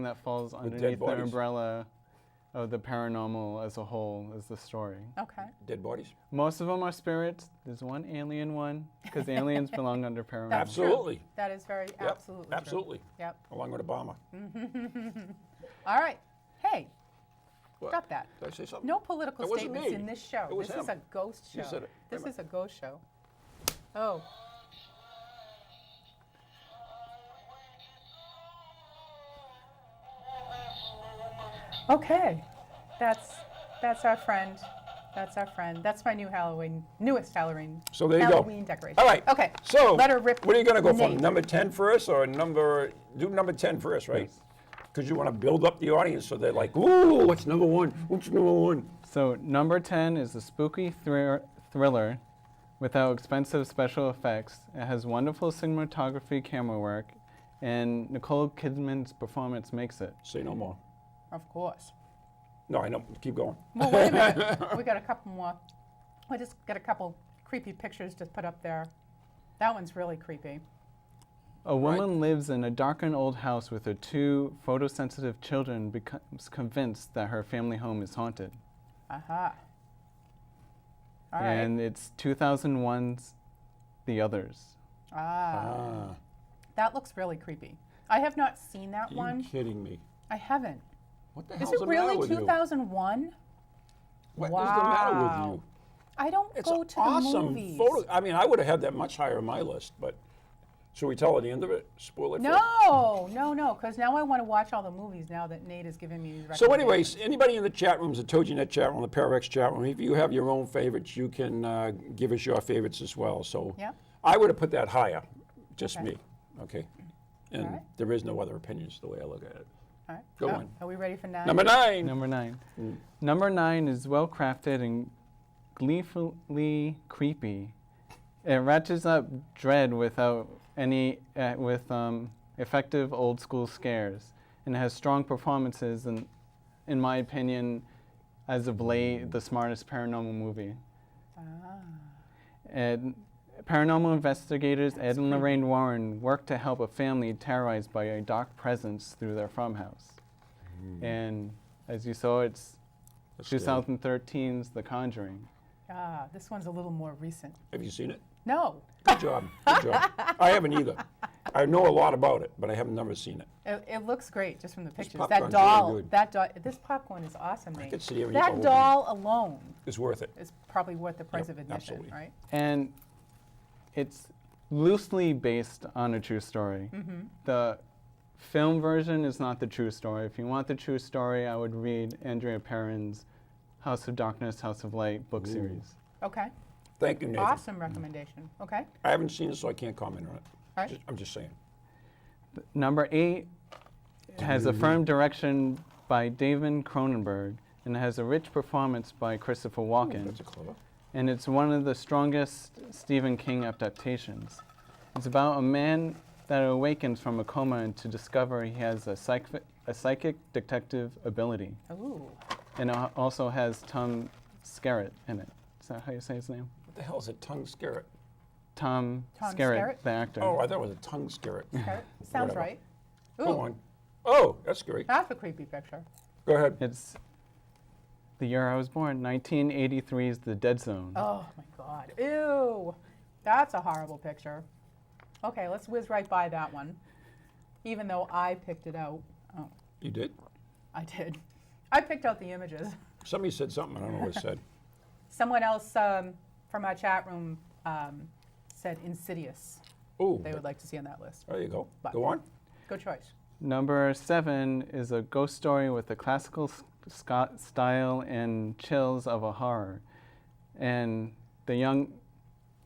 Speaker 7: that falls underneath the
Speaker 2: bodies?
Speaker 7: umbrella of the paranormal as a whole is the story.
Speaker 3: Okay.
Speaker 2: Dead bodies?
Speaker 7: Most of them are spirits. There's one alien one because aliens belong under paranormal.
Speaker 3: That's true.
Speaker 2: Absolutely.
Speaker 3: That is very
Speaker 2: Yep,
Speaker 3: absolutely true.
Speaker 2: absolutely.
Speaker 3: Yep.
Speaker 2: Along with Obama.
Speaker 3: All right. Hey,
Speaker 2: What?
Speaker 3: stop that.
Speaker 2: Did I say something?
Speaker 3: No political
Speaker 2: It wasn't
Speaker 3: statements
Speaker 2: me.
Speaker 3: in this show.
Speaker 2: It was
Speaker 3: This is
Speaker 2: him.
Speaker 3: a ghost show.
Speaker 2: You said it.
Speaker 3: This
Speaker 2: Wait a
Speaker 3: is a ghost show. Oh. Okay. That's our friend. That's our friend. That's my newest Halloween.
Speaker 2: So there you
Speaker 3: Halloween
Speaker 2: go.
Speaker 3: decoration.
Speaker 2: All right.
Speaker 3: Okay.
Speaker 2: So,
Speaker 3: let her rip.
Speaker 2: what are you going to go
Speaker 3: Nate.
Speaker 2: from? Number 10 first or do number 10 first, right? Because you want to build up the audience so they're like, ooh, what's number one? What's number one?
Speaker 7: So number 10 is a spooky thriller without expensive special effects. It has wonderful cinematography, camera work, and Nicole Kidman's performance makes it.
Speaker 2: Say no more.
Speaker 3: Of course.
Speaker 2: No, I know. Keep going.
Speaker 3: Well, wait a minute. We got a couple more. We just got a couple creepy pictures to put up there. That one's really creepy.
Speaker 7: A woman lives in a darkened old house with her 2 photosensitive children, becomes convinced that her family home is haunted.
Speaker 3: Aha. All right.
Speaker 7: And it's 2001's The Others.
Speaker 2: Ah,
Speaker 3: That looks really creepy. I have not seen that
Speaker 2: you
Speaker 3: one.
Speaker 2: kidding me?
Speaker 3: I haven't.
Speaker 2: What the
Speaker 3: Is
Speaker 2: hell's
Speaker 3: it
Speaker 2: the matter
Speaker 3: really
Speaker 2: with you?
Speaker 3: 2001?
Speaker 2: What is the matter with
Speaker 3: Wow.
Speaker 2: you?
Speaker 3: I don't
Speaker 2: It's
Speaker 3: go
Speaker 2: an
Speaker 3: to the
Speaker 2: awesome
Speaker 3: movies.
Speaker 2: photo. I mean, I would have had that much higher on my list, but should we tell her the end of it? Spoil it. for her?
Speaker 3: No, because now I want to watch all the movies now that Nate has given me these
Speaker 2: So
Speaker 3: recommendations.
Speaker 2: anyways, anybody in the chat rooms, the TojiNet chat room, the Pararex chat room, if you have your own favorites, you can give us your favorites as well. So
Speaker 3: Yeah.
Speaker 2: I would have put that higher, just
Speaker 3: Okay.
Speaker 2: me, okay? And
Speaker 3: right.
Speaker 2: there is no other opinions the way I look at it.
Speaker 3: All right.
Speaker 2: Go
Speaker 3: Oh,
Speaker 2: on.
Speaker 3: Are we ready for 9?
Speaker 2: Number 9.
Speaker 7: Number 9. Number 9 is well crafted and gleefully creepy. It ratchets up dread without any effective old school scares, and it has strong performances and, in my opinion, as of late, the smartest paranormal movie. And paranormal investigators Ed and Lorraine Warren work to help a family terrorized by a dark presence through their farmhouse. And as you saw, it's
Speaker 2: That's scary.
Speaker 7: 2013's The Conjuring.
Speaker 3: This one's a little more recent.
Speaker 2: Have you seen it?
Speaker 3: No,
Speaker 2: Good job. Good job. I haven't either. I know a lot about it, but I have never seen it.
Speaker 3: it looks great just from the pictures.
Speaker 2: popcorn's
Speaker 3: That
Speaker 2: really
Speaker 3: doll,
Speaker 2: good.
Speaker 3: this popcorn is awesome, Nate.
Speaker 2: could sit here and eat the
Speaker 3: That
Speaker 2: whole
Speaker 3: doll alone
Speaker 2: It's worth it.
Speaker 3: is probably worth the price of admission,
Speaker 2: absolutely.
Speaker 3: right?
Speaker 7: And it's loosely based on a true story. The film version is not the true story. If you want the true story, I would read Andrea Perron's House of Darkness, House of Light book series.
Speaker 3: Okay,
Speaker 2: Thank you, Nathan.
Speaker 3: awesome recommendation. Okay,
Speaker 2: I haven't seen it, so I can't comment on it.
Speaker 3: all right.
Speaker 2: I'm just saying.
Speaker 7: Number 8 has a firm direction by David Cronenberg and has a rich performance by Christopher Walken.
Speaker 2: That's a clever.
Speaker 7: And it's one of the strongest Stephen King adaptations. It's about a man that awakens from a coma to discover he has a psychic detective ability.
Speaker 3: Ooh,
Speaker 7: And it also has Tom Skerritt in it. Is that how you say his name?
Speaker 2: What the hell is a tongue skerritt?
Speaker 7: Tom
Speaker 3: Tom
Speaker 7: Skerritt,
Speaker 3: Skerritt?
Speaker 7: the actor.
Speaker 2: Oh, I thought it was a tongue skerritt.
Speaker 3: okay. Sounds
Speaker 2: Whatever.
Speaker 3: right. Ooh,
Speaker 2: Go on. Oh, that's great.
Speaker 3: that's a creepy picture.
Speaker 2: Go ahead.
Speaker 7: It's the year I was born, 1983's The Dead Zone.
Speaker 3: Oh my God. Ew. That's a horrible picture. Okay, let's whiz right by that one. Even though I picked it out. Oh,
Speaker 2: You did?
Speaker 3: I did. I picked out the images.
Speaker 2: Somebody said something. I don't know what it said.
Speaker 3: Someone else from our chat room said Insidious.
Speaker 2: Oh,
Speaker 3: They would like to see on that list.
Speaker 2: there you go.
Speaker 3: But-
Speaker 2: Go on.
Speaker 3: Good choice.
Speaker 7: Number 7 is a ghost story with the classical style and chills of a horror. And the young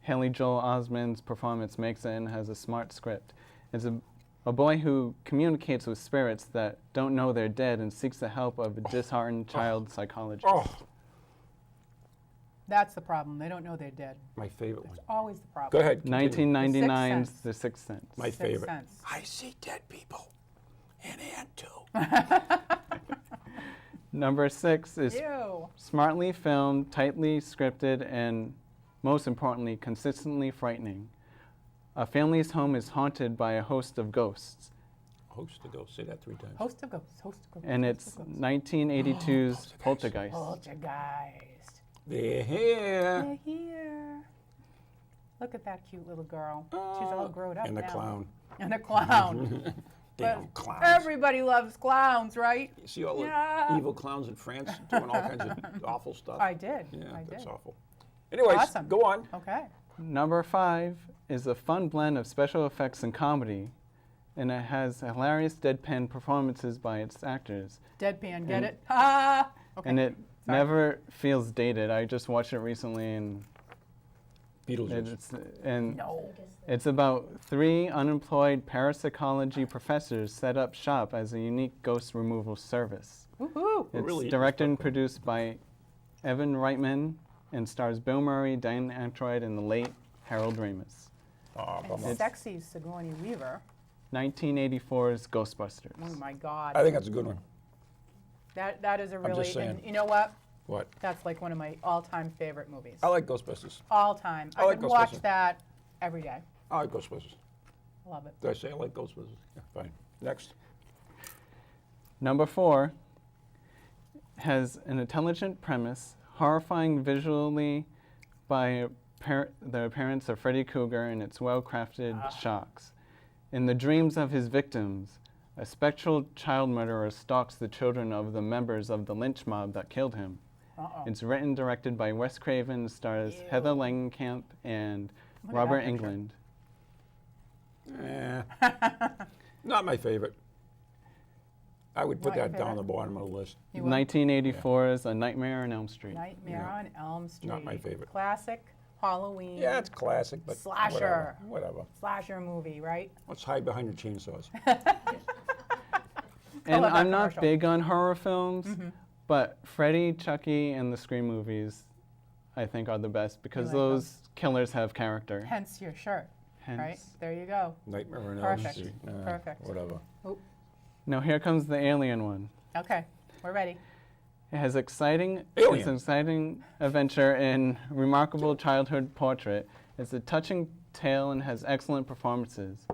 Speaker 7: Haley Joel Osment's performance makes it and has a smart script. It's a boy who communicates with spirits that don't know they're dead and seeks the help of a disheartened child psychologist.
Speaker 2: Oh,
Speaker 3: That's the problem. They don't know they're dead.
Speaker 2: my favorite one.
Speaker 3: Always the problem.
Speaker 2: Go ahead. continue.
Speaker 7: 1999's
Speaker 3: Sense.
Speaker 7: The Sixth Sense.
Speaker 2: My
Speaker 3: Sixth
Speaker 2: favorite.
Speaker 3: Sense.
Speaker 2: I see dead people. And Anne too.
Speaker 7: Number 6 is
Speaker 3: Ew.
Speaker 7: smartly filmed, tightly scripted, and most importantly, consistently frightening. A family's home is haunted by a host of ghosts,
Speaker 2: Host to go. Say that 3 times.
Speaker 3: Host of ghosts. Host of ghosts.
Speaker 7: and
Speaker 3: host
Speaker 7: it's
Speaker 3: of ghosts.
Speaker 7: 1982's Poltergeist.
Speaker 3: Poltergeist.
Speaker 2: They're here.
Speaker 3: They're here. Look at that cute little girl. She's all grown up
Speaker 2: And the
Speaker 3: now.
Speaker 2: clown.
Speaker 3: And a clown.
Speaker 2: Damn
Speaker 3: But
Speaker 2: clowns.
Speaker 3: Everybody loves clowns, right?
Speaker 2: You see all the
Speaker 3: Yeah.
Speaker 2: evil clowns in France doing all kinds of awful stuff?
Speaker 3: I did.
Speaker 2: Yeah,
Speaker 3: I
Speaker 2: that's
Speaker 3: did.
Speaker 2: awful. Anyways,
Speaker 3: Awesome.
Speaker 2: go on.
Speaker 3: Okay.
Speaker 7: Number 5 is a fun blend of special effects and comedy, and it has hilarious deadpan performances by its actors.
Speaker 3: Deadpan, get
Speaker 7: And-
Speaker 3: it? Ah! Okay.
Speaker 7: And it
Speaker 3: Sorry.
Speaker 7: never feels dated. I just watched it recently, and
Speaker 2: Beetlejuice.
Speaker 3: No.
Speaker 7: it's about 3 unemployed parapsychology professors set up shop as a unique ghost removal service.
Speaker 3: Woohoo!
Speaker 7: It's
Speaker 2: really
Speaker 7: directed and
Speaker 2: interesting.
Speaker 7: produced by Evan Reitman and stars Bill Murray, Diane Aykroyd, and the late Harold Ramis.
Speaker 2: Oh,
Speaker 3: And
Speaker 2: bummer.
Speaker 3: sexy Sigourney Weaver.
Speaker 7: 1984's Ghostbusters.
Speaker 3: Oh my God.
Speaker 2: I think that's a good one.
Speaker 3: That is a really.
Speaker 2: just saying.
Speaker 3: And you know what?
Speaker 2: What?
Speaker 3: That's like one of my all-time favorite movies.
Speaker 2: I like Ghostbusters.
Speaker 3: All time.
Speaker 2: I
Speaker 3: I
Speaker 2: like
Speaker 3: could watch
Speaker 2: Ghostbusters.
Speaker 3: that every day.
Speaker 2: I like Ghostbusters.
Speaker 3: I love it.
Speaker 2: Did I say I like Ghostbusters? Yeah, fine. Next.
Speaker 7: Number 4 has an intelligent premise, horrifying visually by the appearance of Freddy Krueger and its well-crafted shocks. In the dreams of his victims, a spectral child murderer stalks the children of the members of the lynch mob that killed him.
Speaker 3: Uh-oh.
Speaker 7: It's written and directed by Wes Craven, stars
Speaker 3: Ew.
Speaker 7: Heather Langenkamp and
Speaker 3: Look at
Speaker 7: Robert
Speaker 3: that picture.
Speaker 7: Englund.
Speaker 2: Not my favorite. I would put
Speaker 3: Not your
Speaker 2: that down
Speaker 3: favorite?
Speaker 2: the bottom of the list.
Speaker 3: You will?
Speaker 7: 1984 is A Nightmare on Elm Street.
Speaker 3: Nightmare
Speaker 2: Yeah.
Speaker 3: on Elm Street.
Speaker 2: Not my favorite.
Speaker 3: Classic Halloween.
Speaker 2: Yeah, it's classic, but
Speaker 3: Slasher.
Speaker 2: Whatever.
Speaker 3: Slasher movie, right?
Speaker 2: Let's hide behind your chainsaws.
Speaker 7: And
Speaker 3: love that
Speaker 7: I'm not
Speaker 3: commercial.
Speaker 7: big on horror films, but Freddy, Chucky, and the Scream movies, I think, are the best because
Speaker 3: like
Speaker 7: those killers have character.
Speaker 3: Hence your shirt, right?
Speaker 7: Hence.
Speaker 3: There you go.
Speaker 2: Nightmare on Elm
Speaker 3: Perfect.
Speaker 2: Street.
Speaker 3: Perfect.
Speaker 2: Whatever.
Speaker 7: Now here comes the alien one.
Speaker 3: Okay, we're ready.
Speaker 7: It has
Speaker 2: Alien.
Speaker 7: It's an exciting adventure and remarkable childhood portrait. It's a touching tale and has excellent performances.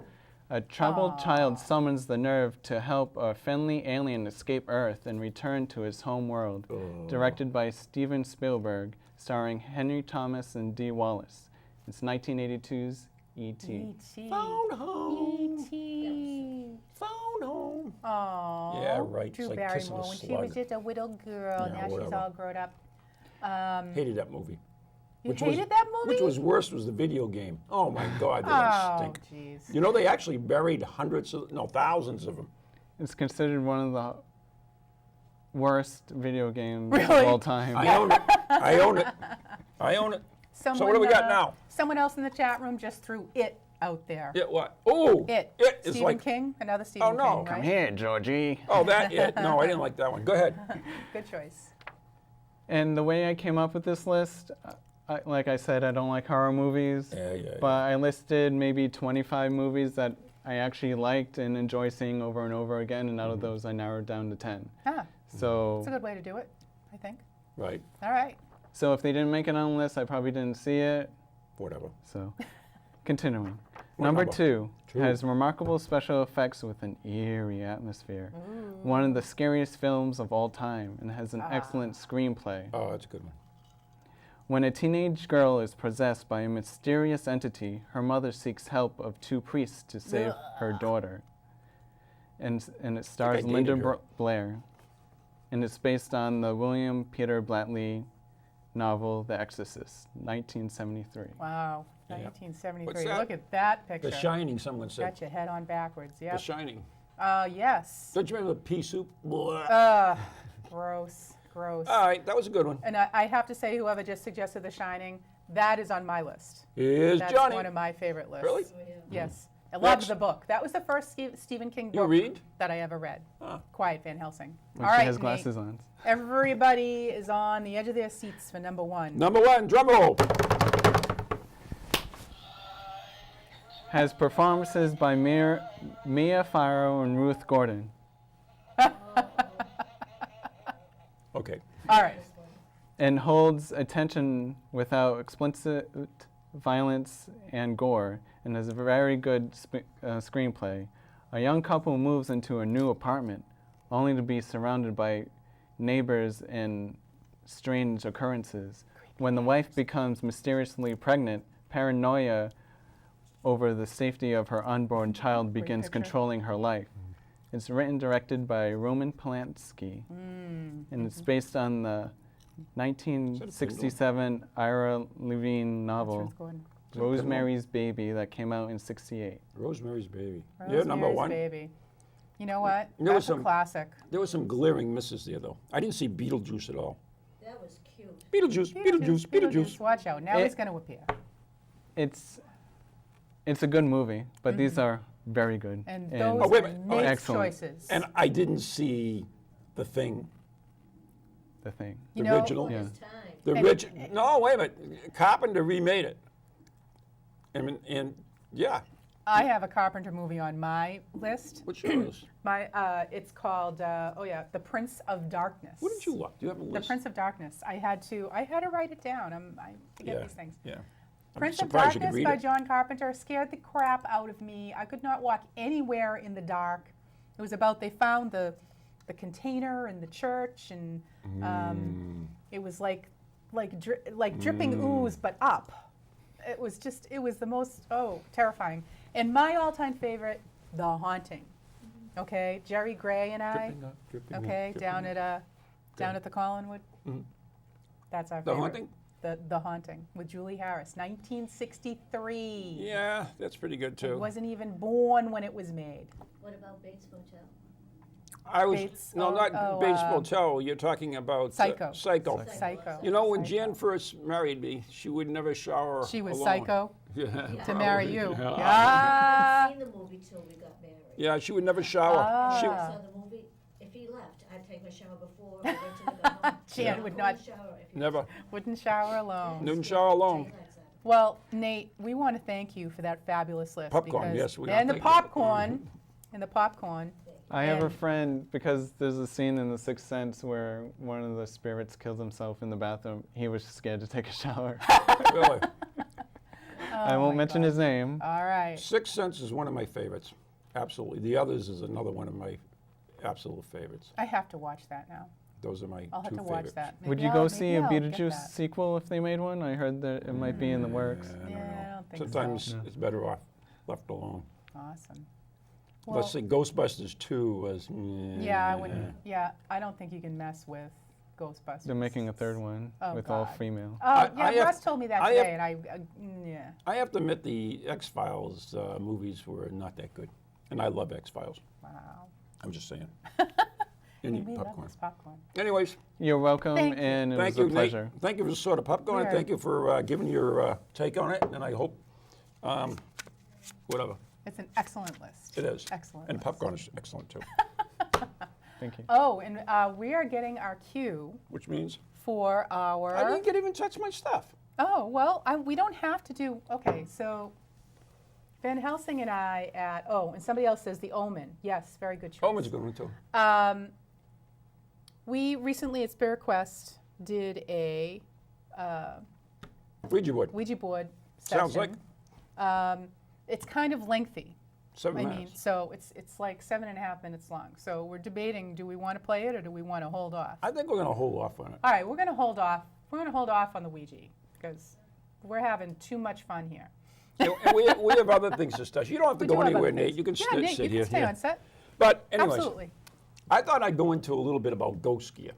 Speaker 7: A troubled child summons the nerve to help a friendly alien escape Earth and return to his home world. Directed by Steven Spielberg, starring Henry Thomas and Dee Wallace. It's 1982's E.T.
Speaker 3: E.T.
Speaker 2: Phone home.
Speaker 3: E.T.
Speaker 2: Phone home.
Speaker 3: Aww.
Speaker 2: Yeah, right. It's
Speaker 3: Drew
Speaker 2: like kissing a
Speaker 3: Barrymore when she
Speaker 2: slug.
Speaker 3: was just a little girl.
Speaker 2: Yeah,
Speaker 3: Now she's
Speaker 2: whatever.
Speaker 3: all grown up.
Speaker 2: Hated that movie.
Speaker 3: You
Speaker 2: Which
Speaker 3: hated
Speaker 2: was,
Speaker 3: that movie?
Speaker 2: Which was worse was the video game. Oh my God, did
Speaker 3: Oh,
Speaker 2: that stink.
Speaker 3: jeez.
Speaker 2: You know, they actually buried thousands of them.
Speaker 7: It's considered one of the worst video games
Speaker 3: Really?
Speaker 7: of all time.
Speaker 2: I own it. I own it. I own it. So what do we got now?
Speaker 3: Someone else in the chat room just threw it out there.
Speaker 2: It what? Oh,
Speaker 3: It.
Speaker 2: It is
Speaker 3: Stephen
Speaker 2: like.
Speaker 3: King, another Stephen
Speaker 2: Oh, no.
Speaker 3: King,
Speaker 2: Come
Speaker 3: right?
Speaker 7: Here, Georgie.
Speaker 2: Oh, that it. No, I didn't like that one. Go ahead.
Speaker 3: Good choice.
Speaker 7: And the way I came up with this list, like I said, I don't like horror movies.
Speaker 2: Yeah.
Speaker 7: But I listed maybe 25 movies that I actually liked and enjoy seeing over and over again, and out of those I narrowed down to 10.
Speaker 3: Ah,
Speaker 7: So,
Speaker 3: that's a good way to do it, I think.
Speaker 2: Right.
Speaker 3: All right.
Speaker 7: so if they didn't make it on the list, I probably didn't see it.
Speaker 2: Whatever.
Speaker 7: So, continuing.
Speaker 2: What
Speaker 7: Number
Speaker 2: number?
Speaker 7: 2
Speaker 2: Two.
Speaker 7: has remarkable special effects with an eerie atmosphere. one of the scariest films of all time, and has an excellent screenplay.
Speaker 2: Oh, that's a good one.
Speaker 7: When a teenage girl is possessed by a mysterious entity, her mother seeks help of two priests to save her daughter. And it stars
Speaker 2: dated
Speaker 7: Linda
Speaker 2: her.
Speaker 7: Blair. And it's based on the William Peter Blatty novel, The Exorcist, 1973.
Speaker 3: Wow,
Speaker 2: Yeah.
Speaker 3: 1973.
Speaker 2: What's that?
Speaker 3: Look at that picture.
Speaker 2: The Shining, someone said.
Speaker 3: Got your head on backwards.
Speaker 2: The
Speaker 3: Yep.
Speaker 2: Shining.
Speaker 3: Yes.
Speaker 2: Don't you remember the pea soup? Blah.
Speaker 3: Gross. Gross.
Speaker 2: All right, that was a good one.
Speaker 3: And I have to say, whoever just suggested The Shining, that is on my list.
Speaker 2: Here's
Speaker 3: That's
Speaker 2: Johnny.
Speaker 3: one of my favorite lists.
Speaker 2: Really?
Speaker 3: Yes. I
Speaker 2: Next.
Speaker 3: loved the book. That was the first Stephen King
Speaker 2: You
Speaker 3: book
Speaker 2: read?
Speaker 3: that I ever read. Quiet Van Helsing.
Speaker 7: When
Speaker 3: All
Speaker 7: she
Speaker 3: right,
Speaker 7: has
Speaker 3: Nate.
Speaker 7: glasses on.
Speaker 3: Everybody is on the edge of their seats for number one.
Speaker 2: Number one, drum roll.
Speaker 7: Has performances by Mia Farrow and Ruth Gordon.
Speaker 2: Okay.
Speaker 3: All right.
Speaker 7: And holds attention without explicit violence and gore, and has a very good screenplay. A young couple moves into a new apartment, only to be surrounded by neighbors and strange occurrences. When the wife becomes mysteriously pregnant, paranoia over the safety of her unborn child begins
Speaker 3: picture.
Speaker 7: controlling her life. It's written and directed by Roman Polanski, and it's based on the 1967 Ira Levine novel,
Speaker 3: Ruth Gordon.
Speaker 7: Rosemary's Baby, that came out in '68.
Speaker 2: Rosemary's Baby. Yeah, number
Speaker 3: Rosemary's
Speaker 2: one.
Speaker 3: Baby. You know what?
Speaker 2: There was
Speaker 3: That's a
Speaker 2: some-
Speaker 3: classic.
Speaker 2: There were some glaring misses there, though. I didn't see Beetlejuice at all.
Speaker 4: That was cute.
Speaker 2: Beetlejuice.
Speaker 3: Watch out. Now
Speaker 7: It-
Speaker 3: he's going to appear.
Speaker 7: It's a good movie, but these are very good.
Speaker 3: And those
Speaker 2: Oh, wait
Speaker 3: are
Speaker 2: a minute.
Speaker 3: Nate's
Speaker 7: Excellent.
Speaker 3: choices.
Speaker 2: And I didn't see The Thing.
Speaker 7: The Thing.
Speaker 3: You
Speaker 2: The
Speaker 3: know,
Speaker 2: original.
Speaker 7: Yeah.
Speaker 4: It's time.
Speaker 2: The
Speaker 3: And-
Speaker 2: original. No, wait a minute. Carpenter remade it. And yeah.
Speaker 3: I have a Carpenter movie on my list.
Speaker 2: What's yours?
Speaker 3: It's called The Prince of Darkness.
Speaker 2: What did you look? Do you have a
Speaker 3: The
Speaker 2: list?
Speaker 3: Prince of Darkness. I had to write it down. I forget these things.
Speaker 2: Yeah. I'm
Speaker 3: Prince of
Speaker 2: surprised you could
Speaker 3: Darkness
Speaker 2: read
Speaker 3: by
Speaker 2: it.
Speaker 3: John Carpenter scared the crap out of me. I could not walk anywhere in the dark. It was about they found the container in the church, and it was like dripping ooze, but up. It was the most terrifying. And my all-time favorite, The Haunting. Okay, Jerry Gray and I.
Speaker 2: Dripping up, dripping up,
Speaker 3: Okay,
Speaker 2: dripping
Speaker 3: down
Speaker 2: up.
Speaker 3: at the Collinwood. That's our
Speaker 2: The
Speaker 3: favorite.
Speaker 2: Haunting?
Speaker 3: The Haunting with Julie Harris, 1963.
Speaker 2: Yeah, that's pretty good
Speaker 3: I
Speaker 2: too.
Speaker 3: wasn't even born when it was made.
Speaker 4: What about Bates Motel?
Speaker 2: I was
Speaker 3: Bates-
Speaker 2: no,
Speaker 3: oh,
Speaker 2: not
Speaker 3: oh,
Speaker 2: Bates Motel. You're talking about
Speaker 3: Psycho.
Speaker 2: Psycho.
Speaker 3: Psycho.
Speaker 2: You know, when
Speaker 3: Psycho.
Speaker 2: Jan first married me, she would never shower.
Speaker 3: She was
Speaker 2: alone.
Speaker 3: psycho
Speaker 2: Yeah.
Speaker 3: to marry you.
Speaker 2: Yeah.
Speaker 3: Yeah.
Speaker 4: I've seen the movie till we got married.
Speaker 2: Yeah, she would never shower.
Speaker 3: Ah.
Speaker 2: She,
Speaker 4: I saw the movie. If he left, I'd take my shower before I went to the home.
Speaker 3: Jan would not-
Speaker 4: Shower if he
Speaker 2: never.
Speaker 3: Wouldn't shower alone.
Speaker 2: Didn't shower alone.
Speaker 3: Well, Nate, we want to thank you for that fabulous list.
Speaker 2: Popcorn,
Speaker 3: because-
Speaker 2: yes, we
Speaker 3: and the
Speaker 2: gotta thank you.
Speaker 3: popcorn. And the popcorn.
Speaker 7: I have a
Speaker 3: And-
Speaker 7: friend, because there's a scene in The Sixth Sense where one of the spirits kills himself in the bathroom. He was scared to take a shower.
Speaker 2: Really.
Speaker 7: I
Speaker 3: Oh
Speaker 7: won't
Speaker 3: my
Speaker 7: mention
Speaker 3: God.
Speaker 7: his name.
Speaker 3: All right.
Speaker 2: Sixth Sense is one of my favorites. Absolutely. The Others is another one of my absolute favorites.
Speaker 3: I have to watch that now.
Speaker 2: Those are my
Speaker 3: I'll have
Speaker 2: two
Speaker 3: to watch
Speaker 2: favorites.
Speaker 3: that.
Speaker 7: Would you
Speaker 3: Maybe
Speaker 7: go
Speaker 3: I'll-
Speaker 7: see
Speaker 3: maybe
Speaker 7: a
Speaker 3: I'll get
Speaker 7: Beetlejuice
Speaker 3: that.
Speaker 7: sequel if they made one? I heard that it might be in the works.
Speaker 2: I don't
Speaker 3: Yeah,
Speaker 2: know.
Speaker 3: I don't think
Speaker 2: Sometimes
Speaker 3: so.
Speaker 2: it's better off left alone.
Speaker 3: Awesome.
Speaker 2: Let's say Ghostbusters 2 was.
Speaker 3: Yeah, I wouldn't. Yeah, I don't think you can mess with Ghostbusters.
Speaker 7: They're making a third one
Speaker 3: Oh,
Speaker 7: with all
Speaker 3: God.
Speaker 7: female.
Speaker 3: Oh,
Speaker 2: I
Speaker 3: yeah,
Speaker 2: have-
Speaker 3: Russ told me that
Speaker 2: I
Speaker 3: today,
Speaker 2: have-
Speaker 3: and yeah.
Speaker 2: I have to admit the X-Files movies were not that good. And I love X-Files.
Speaker 3: Wow.
Speaker 2: I'm just saying.
Speaker 3: And
Speaker 2: Any
Speaker 3: we love
Speaker 2: popcorn.
Speaker 3: this popcorn.
Speaker 2: Anyways,
Speaker 7: You're welcome,
Speaker 3: Thank you.
Speaker 7: and it
Speaker 2: thank
Speaker 7: was
Speaker 2: you,
Speaker 7: a pleasure.
Speaker 2: Nate. Thank you for the sort of popcorn.
Speaker 3: Yeah.
Speaker 2: Thank you for giving your take on it. And I hope, whatever.
Speaker 3: It's an excellent list.
Speaker 2: It is.
Speaker 3: Excellent
Speaker 2: And
Speaker 3: list.
Speaker 2: popcorn is excellent too.
Speaker 7: Thank you.
Speaker 3: Oh, and we are getting our cue
Speaker 2: Which means
Speaker 3: for
Speaker 2: I
Speaker 3: our.
Speaker 2: didn't get even touch my stuff.
Speaker 3: Oh, well, we don't have to do. Okay, so Van Helsing and I and somebody else says The Omen. Yes, very good choice.
Speaker 2: Omen's a good one too.
Speaker 3: We recently at Spirit Quest did a
Speaker 2: Ouija board.
Speaker 3: Ouija board session.
Speaker 2: Sounds like.
Speaker 3: It's kind of lengthy.
Speaker 2: 7
Speaker 3: I
Speaker 2: minutes.
Speaker 3: mean, so it's like 7.5 minutes long. So we're debating, do we want to play it or do we want to hold off?
Speaker 2: I think we're going to hold off on it.
Speaker 3: All right, we're going to hold off. We're going to hold off on the Ouija because we're having too much fun here.
Speaker 2: And we have other things to study. You don't have to
Speaker 3: We
Speaker 2: go
Speaker 3: do have
Speaker 2: anywhere,
Speaker 3: other
Speaker 2: Nate.
Speaker 3: things.
Speaker 2: You can
Speaker 3: Yeah, Nate,
Speaker 2: sit
Speaker 3: you
Speaker 2: here.
Speaker 3: can stay
Speaker 2: yeah.
Speaker 3: on set.
Speaker 2: But anyways,
Speaker 3: Absolutely.
Speaker 2: I thought I'd go into a little bit about ghost gear.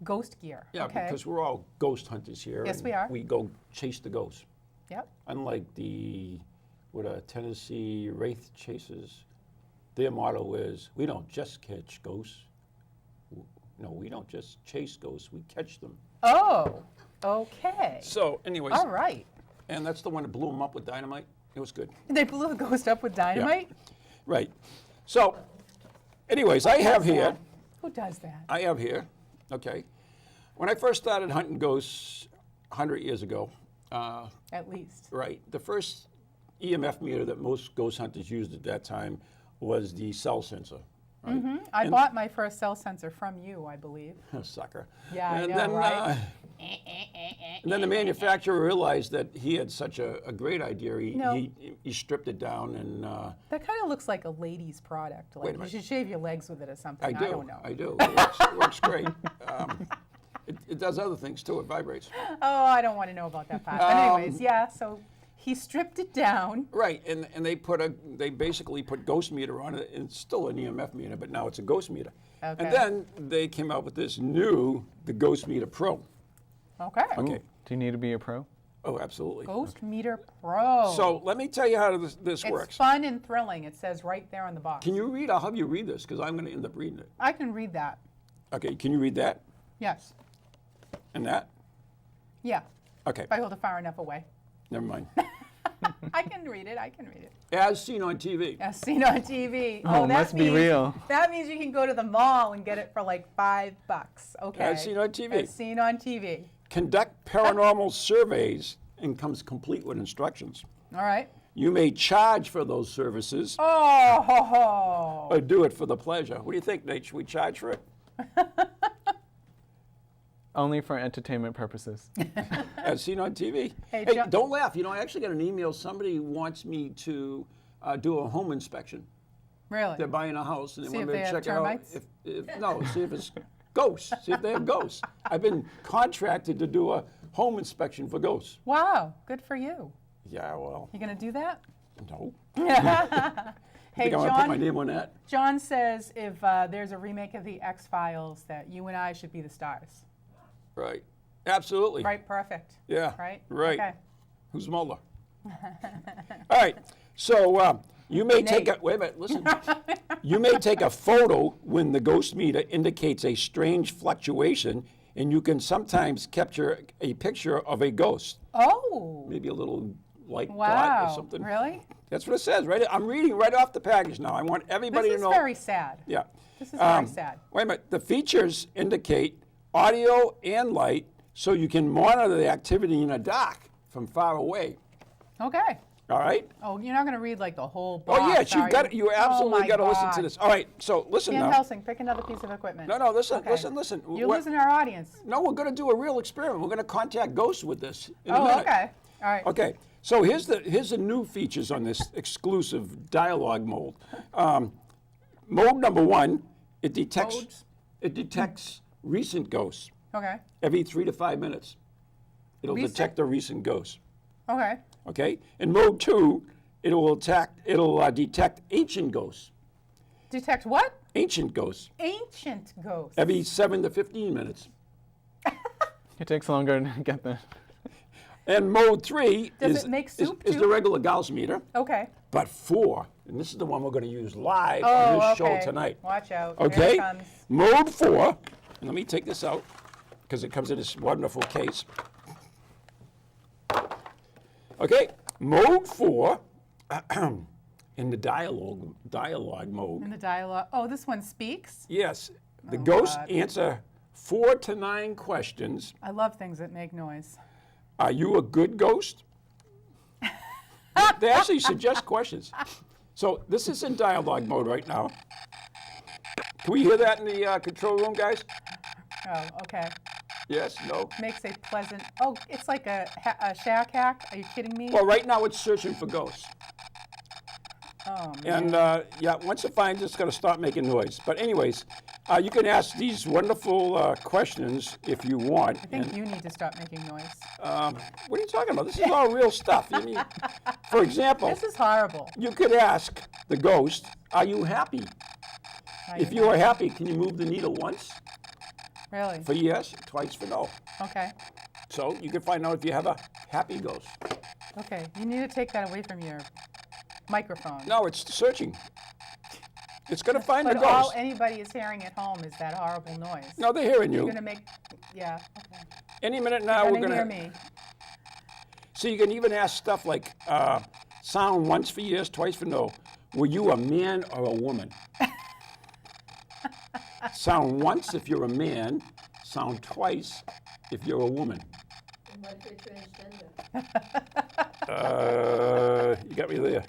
Speaker 3: Ghost gear.
Speaker 2: Yeah,
Speaker 3: Okay.
Speaker 2: because we're all ghost hunters here.
Speaker 3: Yes,
Speaker 2: and
Speaker 3: we are.
Speaker 2: We go chase the ghosts.
Speaker 3: Yep.
Speaker 2: Unlike Tennessee Wraith Chasers, their motto is, we don't just catch ghosts. No, we don't just chase ghosts, we catch them.
Speaker 3: Oh, okay.
Speaker 2: So anyways,
Speaker 3: All right.
Speaker 2: and that's the one that blew them up with dynamite. It was good.
Speaker 3: They blew the ghost up with dynamite?
Speaker 2: Right. So anyways, I have here,
Speaker 3: Who does that?
Speaker 2: okay, when I first started hunting ghosts 100 years ago,
Speaker 3: At least.
Speaker 2: right, the first EMF meter that most ghost hunters used at that time was the cell sensor. Right?
Speaker 3: I bought my first cell sensor from you, I believe.
Speaker 2: Sucker.
Speaker 3: Yeah, I
Speaker 2: and
Speaker 3: know,
Speaker 2: then,
Speaker 3: right?
Speaker 2: And then the manufacturer realized that he had such a great idea.
Speaker 3: No.
Speaker 2: He stripped it down and
Speaker 3: That kind of looks like a lady's product. Like
Speaker 2: Wait a
Speaker 3: you
Speaker 2: minute.
Speaker 3: should shave your legs with it or something.
Speaker 2: I
Speaker 3: I don't know.
Speaker 2: I do. It works great. It does other things too. It vibrates.
Speaker 3: Oh, I don't want to know about that part. But anyways, yeah, so he stripped it down.
Speaker 2: Right, and they basically put ghost meter on it, and it's still an EMF meter, but now it's a ghost meter.
Speaker 3: Okay.
Speaker 2: And then they came out with this new, the Ghost Meter Pro.
Speaker 3: Okay.
Speaker 2: Okay.
Speaker 7: Do you need to be a pro?
Speaker 2: Oh, absolutely.
Speaker 3: Ghost Meter Pro.
Speaker 2: So let me tell you how this
Speaker 3: it's
Speaker 2: works.
Speaker 3: fun and thrilling. It says right there on the box.
Speaker 2: Can you read? I'll have you read this because I'm going to end up reading it.
Speaker 3: I can read that.
Speaker 2: Okay, can you read that
Speaker 3: Yes.
Speaker 2: and that?
Speaker 3: Yeah.
Speaker 2: Okay,
Speaker 3: If I hold it far enough away.
Speaker 2: never mind.
Speaker 3: I can read it. I can read it.
Speaker 2: As seen on TV.
Speaker 3: As seen on TV.
Speaker 7: Oh,
Speaker 3: that
Speaker 7: must be
Speaker 3: means-
Speaker 7: real.
Speaker 3: That means you can go to the mall and get it for like $5. Okay.
Speaker 2: As seen on TV.
Speaker 3: As seen on TV.
Speaker 2: Conduct paranormal surveys and comes complete with instructions.
Speaker 3: All right.
Speaker 2: You may charge for those services
Speaker 3: Oh, ho, ho.
Speaker 2: or do it for the pleasure. What do you think, Nate? Should we charge for it?
Speaker 7: Only for entertainment purposes.
Speaker 2: As seen on TV.
Speaker 3: Hey,
Speaker 2: Hey,
Speaker 3: John-
Speaker 2: don't laugh. You know, I actually got an email. Somebody wants me to do a home inspection.
Speaker 3: Really?
Speaker 2: They're buying a house and they
Speaker 3: See
Speaker 2: want
Speaker 3: if
Speaker 2: me
Speaker 3: they
Speaker 2: to
Speaker 3: have
Speaker 2: check it out.
Speaker 3: termites?
Speaker 2: See if it's ghosts. See if they have ghosts. I've been contracted to do a home inspection for ghosts.
Speaker 3: Wow. Good for you.
Speaker 2: Yeah, well,
Speaker 3: You going to do that?
Speaker 2: no.
Speaker 3: Hey,
Speaker 2: Think I want to put my
Speaker 3: John.
Speaker 2: name on that?
Speaker 3: John says if there's a remake of the X-Files that you and I should be the stars.
Speaker 2: Right. Absolutely.
Speaker 3: Right? Perfect.
Speaker 2: Yeah.
Speaker 3: Right?
Speaker 2: Right.
Speaker 3: Okay.
Speaker 2: Who's Mulder? All right. So you may take a
Speaker 3: Nate.
Speaker 2: wait a minute. Listen. You may take a photo when the ghost meter indicates a strange fluctuation, and you can sometimes capture a picture of a ghost,
Speaker 3: Oh.
Speaker 2: maybe a little light dot
Speaker 3: Wow.
Speaker 2: or something.
Speaker 3: Really?
Speaker 2: That's what it says. Right. I'm reading right off the package now. I want everybody
Speaker 3: This
Speaker 2: to
Speaker 3: is
Speaker 2: know.
Speaker 3: very sad.
Speaker 2: Yeah.
Speaker 3: This is very sad.
Speaker 2: Wait a minute. The features indicate audio and light, so you can monitor the activity in the dark from far away.
Speaker 3: Okay.
Speaker 2: All right.
Speaker 3: Oh, you're not going to read like the whole box,
Speaker 2: Oh yes,
Speaker 3: are
Speaker 2: you
Speaker 3: Oh,
Speaker 2: absolutely
Speaker 3: my
Speaker 2: got to listen
Speaker 3: God.
Speaker 2: to this. All right. So listen
Speaker 3: Dan
Speaker 2: now.
Speaker 3: Helsing, pick another piece of equipment.
Speaker 2: No, listen,
Speaker 3: Okay.
Speaker 2: listen.
Speaker 3: You're
Speaker 2: We're-
Speaker 3: losing our audience.
Speaker 2: No, we're going to do a real experiment. We're going to contact ghosts with this in a
Speaker 3: Oh,
Speaker 2: minute.
Speaker 3: okay. All right.
Speaker 2: Okay. So here's the new features on this exclusive dialogue mode. Mode number 1, it detects
Speaker 3: Modes?
Speaker 2: recent ghosts
Speaker 3: Okay.
Speaker 2: every 3 to 5 minutes. It'll
Speaker 3: Recent?
Speaker 2: detect a recent ghost.
Speaker 3: Okay.
Speaker 2: Okay. In mode 2, it'll detect ancient ghosts.
Speaker 3: Detect what?
Speaker 2: Ancient ghosts
Speaker 3: Ancient ghosts.
Speaker 2: every 7 to 15 minutes.
Speaker 7: It takes longer to get the.
Speaker 2: And mode 3
Speaker 3: Does it make soup,
Speaker 2: is
Speaker 3: too?
Speaker 2: the regular Gauss meter.
Speaker 3: Okay.
Speaker 2: But 4, and this is the one we're going to use live
Speaker 3: Oh,
Speaker 2: on this
Speaker 3: okay.
Speaker 2: show tonight.
Speaker 3: Watch out. Here
Speaker 2: Okay?
Speaker 3: it comes.
Speaker 2: Mode 4, and let me take this out because it comes in this wonderful case. Okay, mode 4, in the dialogue mode.
Speaker 3: In the dialogue. Oh, this one speaks?
Speaker 2: Yes, the ghosts
Speaker 3: God.
Speaker 2: answer 4 to 9 questions.
Speaker 3: I love things that make noise.
Speaker 2: Are you a good ghost? They actually suggest questions. So this is in dialogue mode right now. Can we hear that in the control room, guys?
Speaker 3: Oh, okay.
Speaker 2: Yes, no?
Speaker 3: Makes a pleasant. Oh, it's like a shack hack. Are you kidding me?
Speaker 2: Well, right now it's searching for ghosts.
Speaker 3: Oh,
Speaker 2: And yeah, once it finds it's going to stop making noise. But anyways, you can ask these wonderful questions if you want.
Speaker 3: I think you need to stop making noise.
Speaker 2: What are you talking about? This is all real stuff. You need, for example,
Speaker 3: This is horrible.
Speaker 2: you could ask the ghost, "Are you happy?" If you are happy, can you move the needle once
Speaker 3: Really?
Speaker 2: for yes, twice for no?
Speaker 3: Okay.
Speaker 2: So you can find out if you have a happy ghost.
Speaker 3: Okay. You need to take that away from your microphone.
Speaker 2: No, it's searching. It's going to find the
Speaker 3: But all
Speaker 2: ghost.
Speaker 3: anybody is hearing at home is that horrible noise.
Speaker 2: No, they're hearing
Speaker 3: You're
Speaker 2: you.
Speaker 3: going to make, yeah, okay.
Speaker 2: Any minute now,
Speaker 3: You're
Speaker 2: we're
Speaker 3: going to
Speaker 2: going
Speaker 3: hear
Speaker 2: to.
Speaker 3: me.
Speaker 2: So you can even ask stuff like, sound once for yes, twice for no. Were you a man or a woman? Sound once if you're a man, sound twice if you're a woman.
Speaker 4: And what if you're transgender?
Speaker 2: You got me there.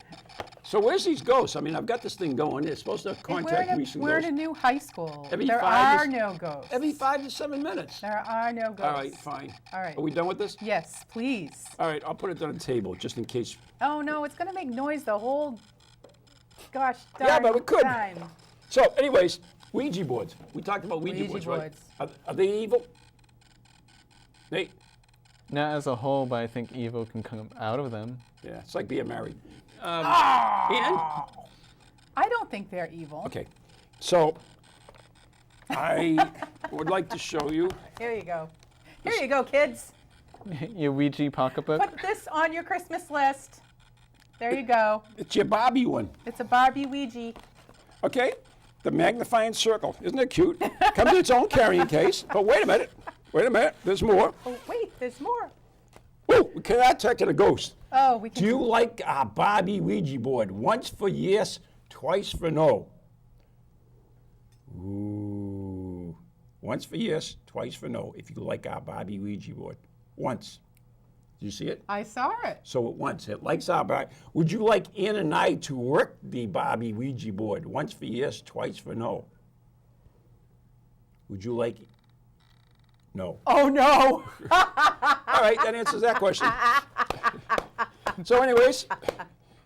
Speaker 2: So where's these ghosts? I mean, I've got this thing going. It's supposed to contact recent
Speaker 3: We're in
Speaker 2: ghosts.
Speaker 3: a new high school.
Speaker 2: Every
Speaker 3: There
Speaker 2: 5
Speaker 3: are
Speaker 2: to-
Speaker 3: no ghosts.
Speaker 2: Every 5 to 7 minutes.
Speaker 3: There are no ghosts.
Speaker 2: All right, fine.
Speaker 3: All right.
Speaker 2: Are we done with this?
Speaker 3: Yes, please.
Speaker 2: All right, I'll put it on the table just in case.
Speaker 3: Oh no, it's going to make noise the whole, gosh
Speaker 2: Yeah,
Speaker 3: darn
Speaker 2: but we could.
Speaker 3: time.
Speaker 2: So, anyways, Ouija boards. We talked about Ouija,
Speaker 3: Ouija
Speaker 2: boards, right?
Speaker 3: boards.
Speaker 2: Are they evil? Nate?
Speaker 7: Not as a whole, but I think evil can come out of them.
Speaker 2: Yeah, it's like being married. And?
Speaker 3: I don't think they're evil.
Speaker 2: Okay, so I would like to show you.
Speaker 3: Here you go. Here you go, kids.
Speaker 7: Your Ouija pocketbook.
Speaker 3: Put this on your Christmas list. There you go.
Speaker 2: It's your Barbie one,
Speaker 3: It's a Barbie Ouija.
Speaker 2: okay? The magnifying circle. Isn't it cute? Comes in its own carrying case. But wait a minute. There's more.
Speaker 3: Oh, wait, there's more.
Speaker 2: Ooh, we cannot talk to the ghost.
Speaker 3: Oh, we can.
Speaker 2: Do you like our Barbie Ouija board? Once for yes, twice for no. Ooh. Once for yes, twice for no. If you like our Barbie Ouija board. Once. Did you see it?
Speaker 3: I saw it.
Speaker 2: So it once. It likes our Barbie. Would you like Ann and I to work the Barbie Ouija board? Once for yes, twice for no. Would you like? No.
Speaker 3: Oh, no.
Speaker 2: All right, that answers that question. So, anyways,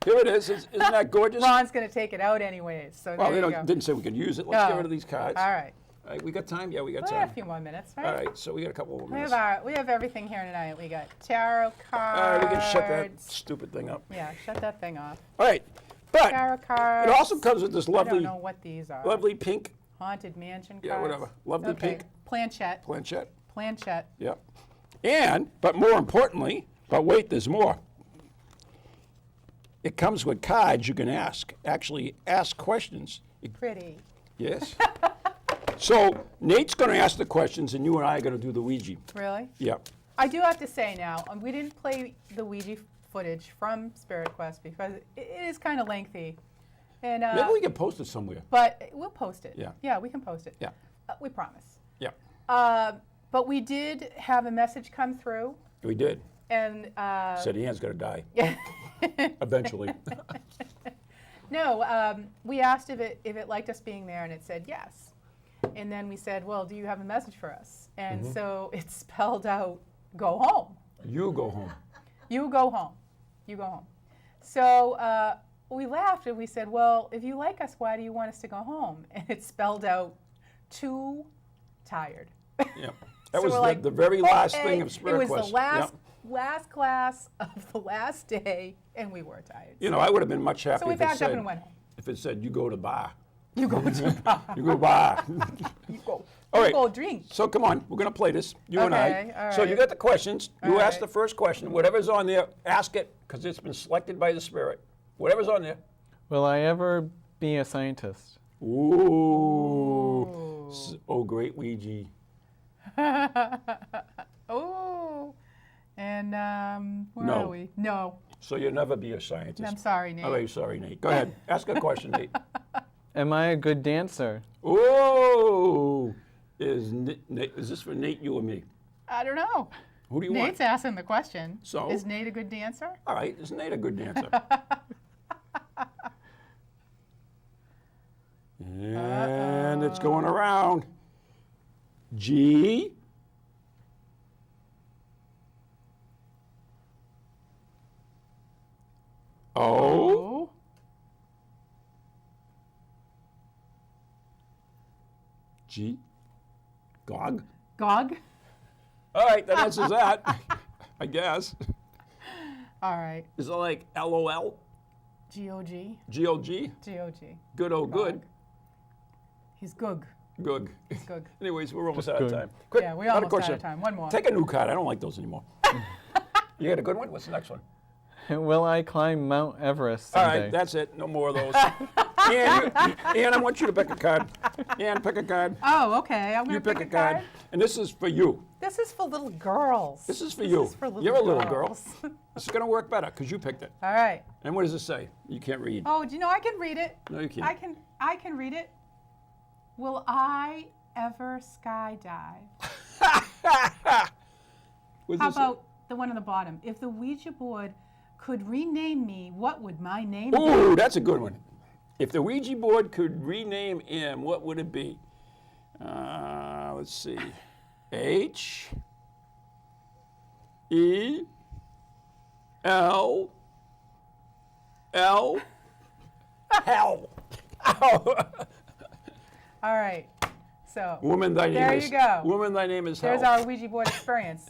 Speaker 2: here it is. Isn't that gorgeous?
Speaker 3: Ron's going to take it out anyways, so
Speaker 2: Well,
Speaker 3: there
Speaker 2: they
Speaker 3: you go.
Speaker 2: didn't say we could use it. Let's get
Speaker 3: Oh.
Speaker 2: rid of these cards.
Speaker 3: All right.
Speaker 2: All right, we got time? Yeah, we got
Speaker 3: We have a
Speaker 2: time.
Speaker 3: few more minutes, right?
Speaker 2: All right, so we got a couple more
Speaker 3: We
Speaker 2: minutes.
Speaker 3: have everything here tonight. We got tarot cards.
Speaker 2: All right, we can shut that stupid thing up.
Speaker 3: Yeah, shut that thing off.
Speaker 2: All right, but
Speaker 3: Tarot cards.
Speaker 2: it also comes with this
Speaker 3: I
Speaker 2: lovely,
Speaker 3: don't know what these are.
Speaker 2: lovely pink
Speaker 3: Haunted mansion cards.
Speaker 2: Yeah, whatever. Lovely
Speaker 3: okay.
Speaker 2: pink.
Speaker 3: Planchette.
Speaker 2: planchette.
Speaker 3: Planchette.
Speaker 2: Yep. And, but more importantly, but wait, there's more. It comes with cards you can actually ask questions.
Speaker 3: Pretty.
Speaker 2: Yes. So Nate's going to ask the questions, and you and I are going to do the Ouija.
Speaker 3: Really?
Speaker 2: Yep.
Speaker 3: I do have to say now, we didn't play the Ouija footage from Spirit Quest because it is kind of lengthy. And
Speaker 2: Maybe we can post it somewhere.
Speaker 3: but we'll post it.
Speaker 2: Yeah.
Speaker 3: Yeah, we can post it.
Speaker 2: Yeah.
Speaker 3: We promise.
Speaker 2: Yeah.
Speaker 3: But we did have a message come through,
Speaker 2: We did.
Speaker 3: and
Speaker 2: Said Ann's going to die. Eventually.
Speaker 3: no, we asked if it liked us being there, and it said yes. And then we said, well, do you have a message for us? And so it spelled out, go home.
Speaker 2: You go home.
Speaker 3: You go home. You go home. So we laughed and we said, well, if you like us, why do you want us to go home? And it spelled out, too tired.
Speaker 2: Yeah. That
Speaker 3: So
Speaker 2: was
Speaker 3: we're like,
Speaker 2: the very last
Speaker 3: okay.
Speaker 2: thing of Spirit
Speaker 3: It was
Speaker 2: Quest.
Speaker 3: the last,
Speaker 2: Yep.
Speaker 3: last class of the last day, and we were tired.
Speaker 2: You know, I would have been much happier
Speaker 3: So we
Speaker 2: if it
Speaker 3: backed up
Speaker 2: said,
Speaker 3: and went home.
Speaker 2: if it said, you go to bar.
Speaker 3: You go to bar.
Speaker 2: You go bar.
Speaker 3: You go.
Speaker 2: All
Speaker 3: You
Speaker 2: right.
Speaker 3: go drink.
Speaker 2: So come on, we're going to play this, you and
Speaker 3: Okay,
Speaker 2: I.
Speaker 3: all
Speaker 2: So you
Speaker 3: right.
Speaker 2: got the questions. You
Speaker 3: All
Speaker 2: ask the
Speaker 3: right.
Speaker 2: first question. Whatever's on there, ask it, because it's been selected by the Spirit. Whatever's on there.
Speaker 7: Will I ever be a scientist?
Speaker 2: Ooh. Oh, great Ouija.
Speaker 3: Oh. And where
Speaker 2: No.
Speaker 3: are we? No.
Speaker 2: So you'll never be a scientist.
Speaker 3: I'm sorry, Nate.
Speaker 2: Oh, you're sorry, Nate. Go ahead. Ask a question, Nate.
Speaker 7: Am I a good dancer?
Speaker 2: Ooh. Is this for Nate, you, or me?
Speaker 3: I don't know.
Speaker 2: Who do you
Speaker 3: Nate's
Speaker 2: want?
Speaker 3: asking the question.
Speaker 2: So?
Speaker 3: Is Nate a good dancer?
Speaker 2: All right, is Nate a good dancer? And it's going around. G. O.
Speaker 3: Oh.
Speaker 2: G? Gog?
Speaker 3: Gog?
Speaker 2: All right, that answers that, I guess.
Speaker 3: All right.
Speaker 2: Is it like LOL?
Speaker 3: G-O-G?
Speaker 2: G-O-G?
Speaker 3: G-O-G.
Speaker 2: Good old good.
Speaker 3: Gog. He's Goog.
Speaker 2: Good.
Speaker 3: He's Goog.
Speaker 2: Anyways, we're almost
Speaker 7: Just
Speaker 2: out of
Speaker 7: good.
Speaker 2: time. Quick,
Speaker 3: Yeah, we
Speaker 2: another
Speaker 3: almost out
Speaker 2: question.
Speaker 3: of time. One more.
Speaker 2: Take a new card. I don't like those anymore. You got a good one? What's the next one?
Speaker 7: Will I climb Mount Everest
Speaker 2: All
Speaker 7: someday?
Speaker 2: right, that's it. No more of those. Anne, I want you to pick a card. Anne, pick a card.
Speaker 3: Oh, okay. I'm
Speaker 2: You
Speaker 3: going to
Speaker 2: pick a card. And this is for you.
Speaker 3: This is for little girls.
Speaker 2: This is for you.
Speaker 3: Is for little
Speaker 2: You're a little girl.
Speaker 3: girls.
Speaker 2: This is going to work better because you picked it.
Speaker 3: All right.
Speaker 2: And what does it say? You can't read.
Speaker 3: Oh, do you know I can read it?
Speaker 2: No, you can't.
Speaker 3: I can read it. Will I ever skydive?
Speaker 2: What does
Speaker 3: How
Speaker 2: it say?
Speaker 3: about the one on the bottom? If the Ouija board could rename me, what would my name be?
Speaker 2: Ooh, that's a good one. If the Ouija board could rename him, what would it be? Let's see. H E L L Hell.
Speaker 3: All right. So
Speaker 2: Woman, thy name
Speaker 3: there
Speaker 2: is.
Speaker 3: you go.
Speaker 2: Woman, thy name is Hell.
Speaker 3: There's our Ouija board experience.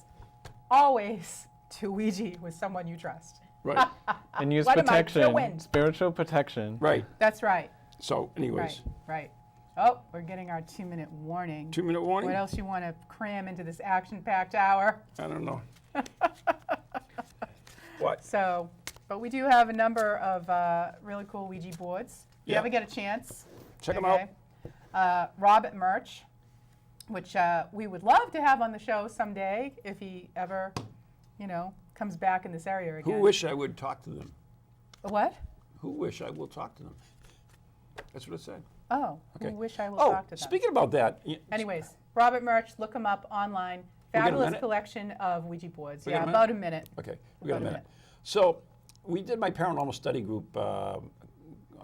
Speaker 3: Always to Ouija with someone you trust.
Speaker 2: Right,
Speaker 7: And use
Speaker 3: What am I
Speaker 7: protection,
Speaker 3: doing?
Speaker 7: spiritual protection.
Speaker 2: right.
Speaker 3: That's right.
Speaker 2: So, anyways,
Speaker 3: Right. Oh, we're getting our 2-minute warning.
Speaker 2: 2-minute warning.
Speaker 3: What else you want to cram into this action-packed hour?
Speaker 2: I don't know. What?
Speaker 3: So, but we do have a number of really cool Ouija boards. If you
Speaker 2: Yeah.
Speaker 3: ever get a chance,
Speaker 2: Check 'em out.
Speaker 3: Robert Murch, which we would love to have on the show someday if he ever, comes back in this area again.
Speaker 2: Who wish I would talk to them?
Speaker 3: What?
Speaker 2: Who wish I will talk to them? That's what it said.
Speaker 3: Oh,
Speaker 2: Okay.
Speaker 3: who wish I will
Speaker 2: Oh,
Speaker 3: talk to them.
Speaker 2: speaking about that,
Speaker 3: Anyways, Robert Murch, look him up online.
Speaker 2: We got a
Speaker 3: Fabulous
Speaker 2: minute?
Speaker 3: collection of Ouija boards.
Speaker 2: We got
Speaker 3: Yeah,
Speaker 2: a minute?
Speaker 3: about a minute.
Speaker 2: okay, we got a
Speaker 3: About a
Speaker 2: minute. So we did my paranormal study group, I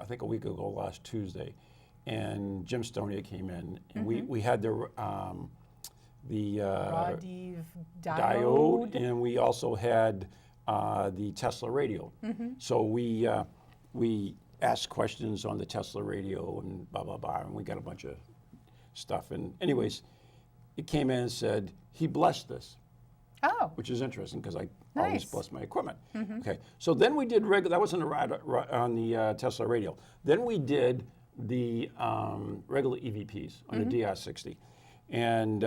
Speaker 2: think a week ago last Tuesday, and Jim Stonia came in, and we had the
Speaker 3: Radiv
Speaker 2: diode, and we also had the Tesla radio. So we asked questions on the Tesla radio and blah, blah, blah, and we got a bunch of stuff. And anyways, it came in and said, he blessed this,
Speaker 3: Oh,
Speaker 2: which is interesting because I always
Speaker 3: Nice.
Speaker 2: bless my equipment. Okay, so then we did regular, that wasn't on the Tesla radio. Then we did the regular EVPs on the DR60. And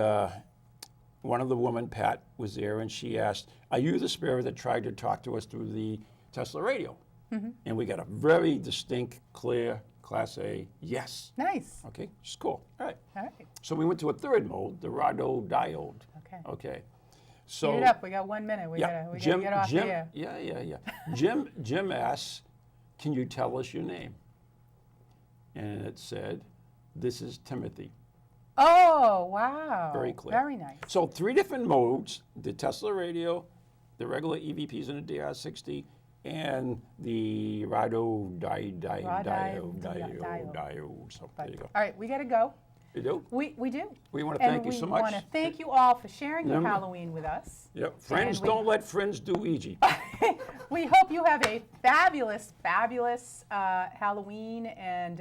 Speaker 2: one of the women, Pat, was there, and she asked, are you the spirit that tried to talk to us through the Tesla radio? And we got a very distinct, clear, Class A, yes.
Speaker 3: nice.
Speaker 2: Okay, which is cool. All right.
Speaker 3: All right.
Speaker 2: So we went to a third mode, the radiodiode.
Speaker 3: Okay.
Speaker 2: Okay. So
Speaker 3: Speed it up. We got 1 minute. We gotta get off
Speaker 2: Jim,
Speaker 3: the air.
Speaker 2: yeah. Jim asks, can you tell us your name? And it said, this is Timothy.
Speaker 3: Oh, wow.
Speaker 2: Very clear.
Speaker 3: Very nice.
Speaker 2: So 3 different modes, the Tesla radio, the regular EVPs in the DR60, and the radiodiode. So there you go.
Speaker 3: All right, we got to go.
Speaker 2: You do?
Speaker 3: We do.
Speaker 2: We want to
Speaker 3: And
Speaker 2: thank you so
Speaker 3: we
Speaker 2: much.
Speaker 3: want to thank you all for sharing your
Speaker 2: Remember-
Speaker 3: Halloween with us.
Speaker 2: Yep. Friends,
Speaker 3: we-
Speaker 2: don't let friends do Ouija.
Speaker 3: We hope you have a fabulous, fabulous Halloween and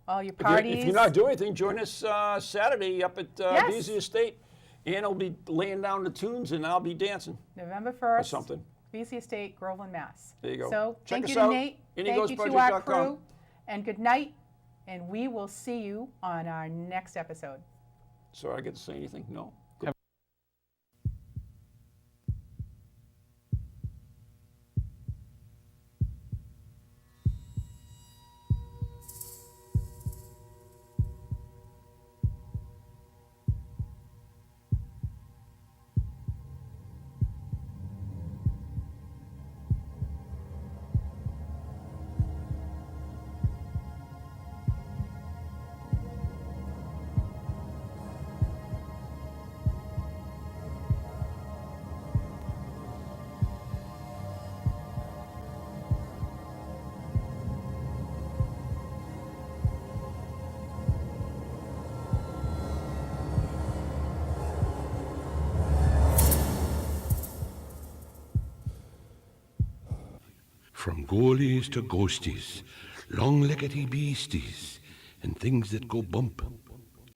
Speaker 3: all your parties.
Speaker 2: If you're not doing anything, join us Saturday up at
Speaker 3: Yes.
Speaker 2: BZ Estate. Ann will be laying down the tunes and I'll be dancing.
Speaker 3: November 1st.
Speaker 2: something.
Speaker 3: BC Estate, Groveland, Mass.
Speaker 2: There you go.
Speaker 3: So
Speaker 2: Check
Speaker 3: thank
Speaker 2: us
Speaker 3: you to
Speaker 2: out,
Speaker 3: Nate. Thank you to our
Speaker 2: IndyGhostProject.com.
Speaker 3: crew. And good night. And we will see you on our next episode.
Speaker 2: So I get to say anything? No?
Speaker 8: From ghoulies to ghosties, long-leggedy beasties, and things that go bump.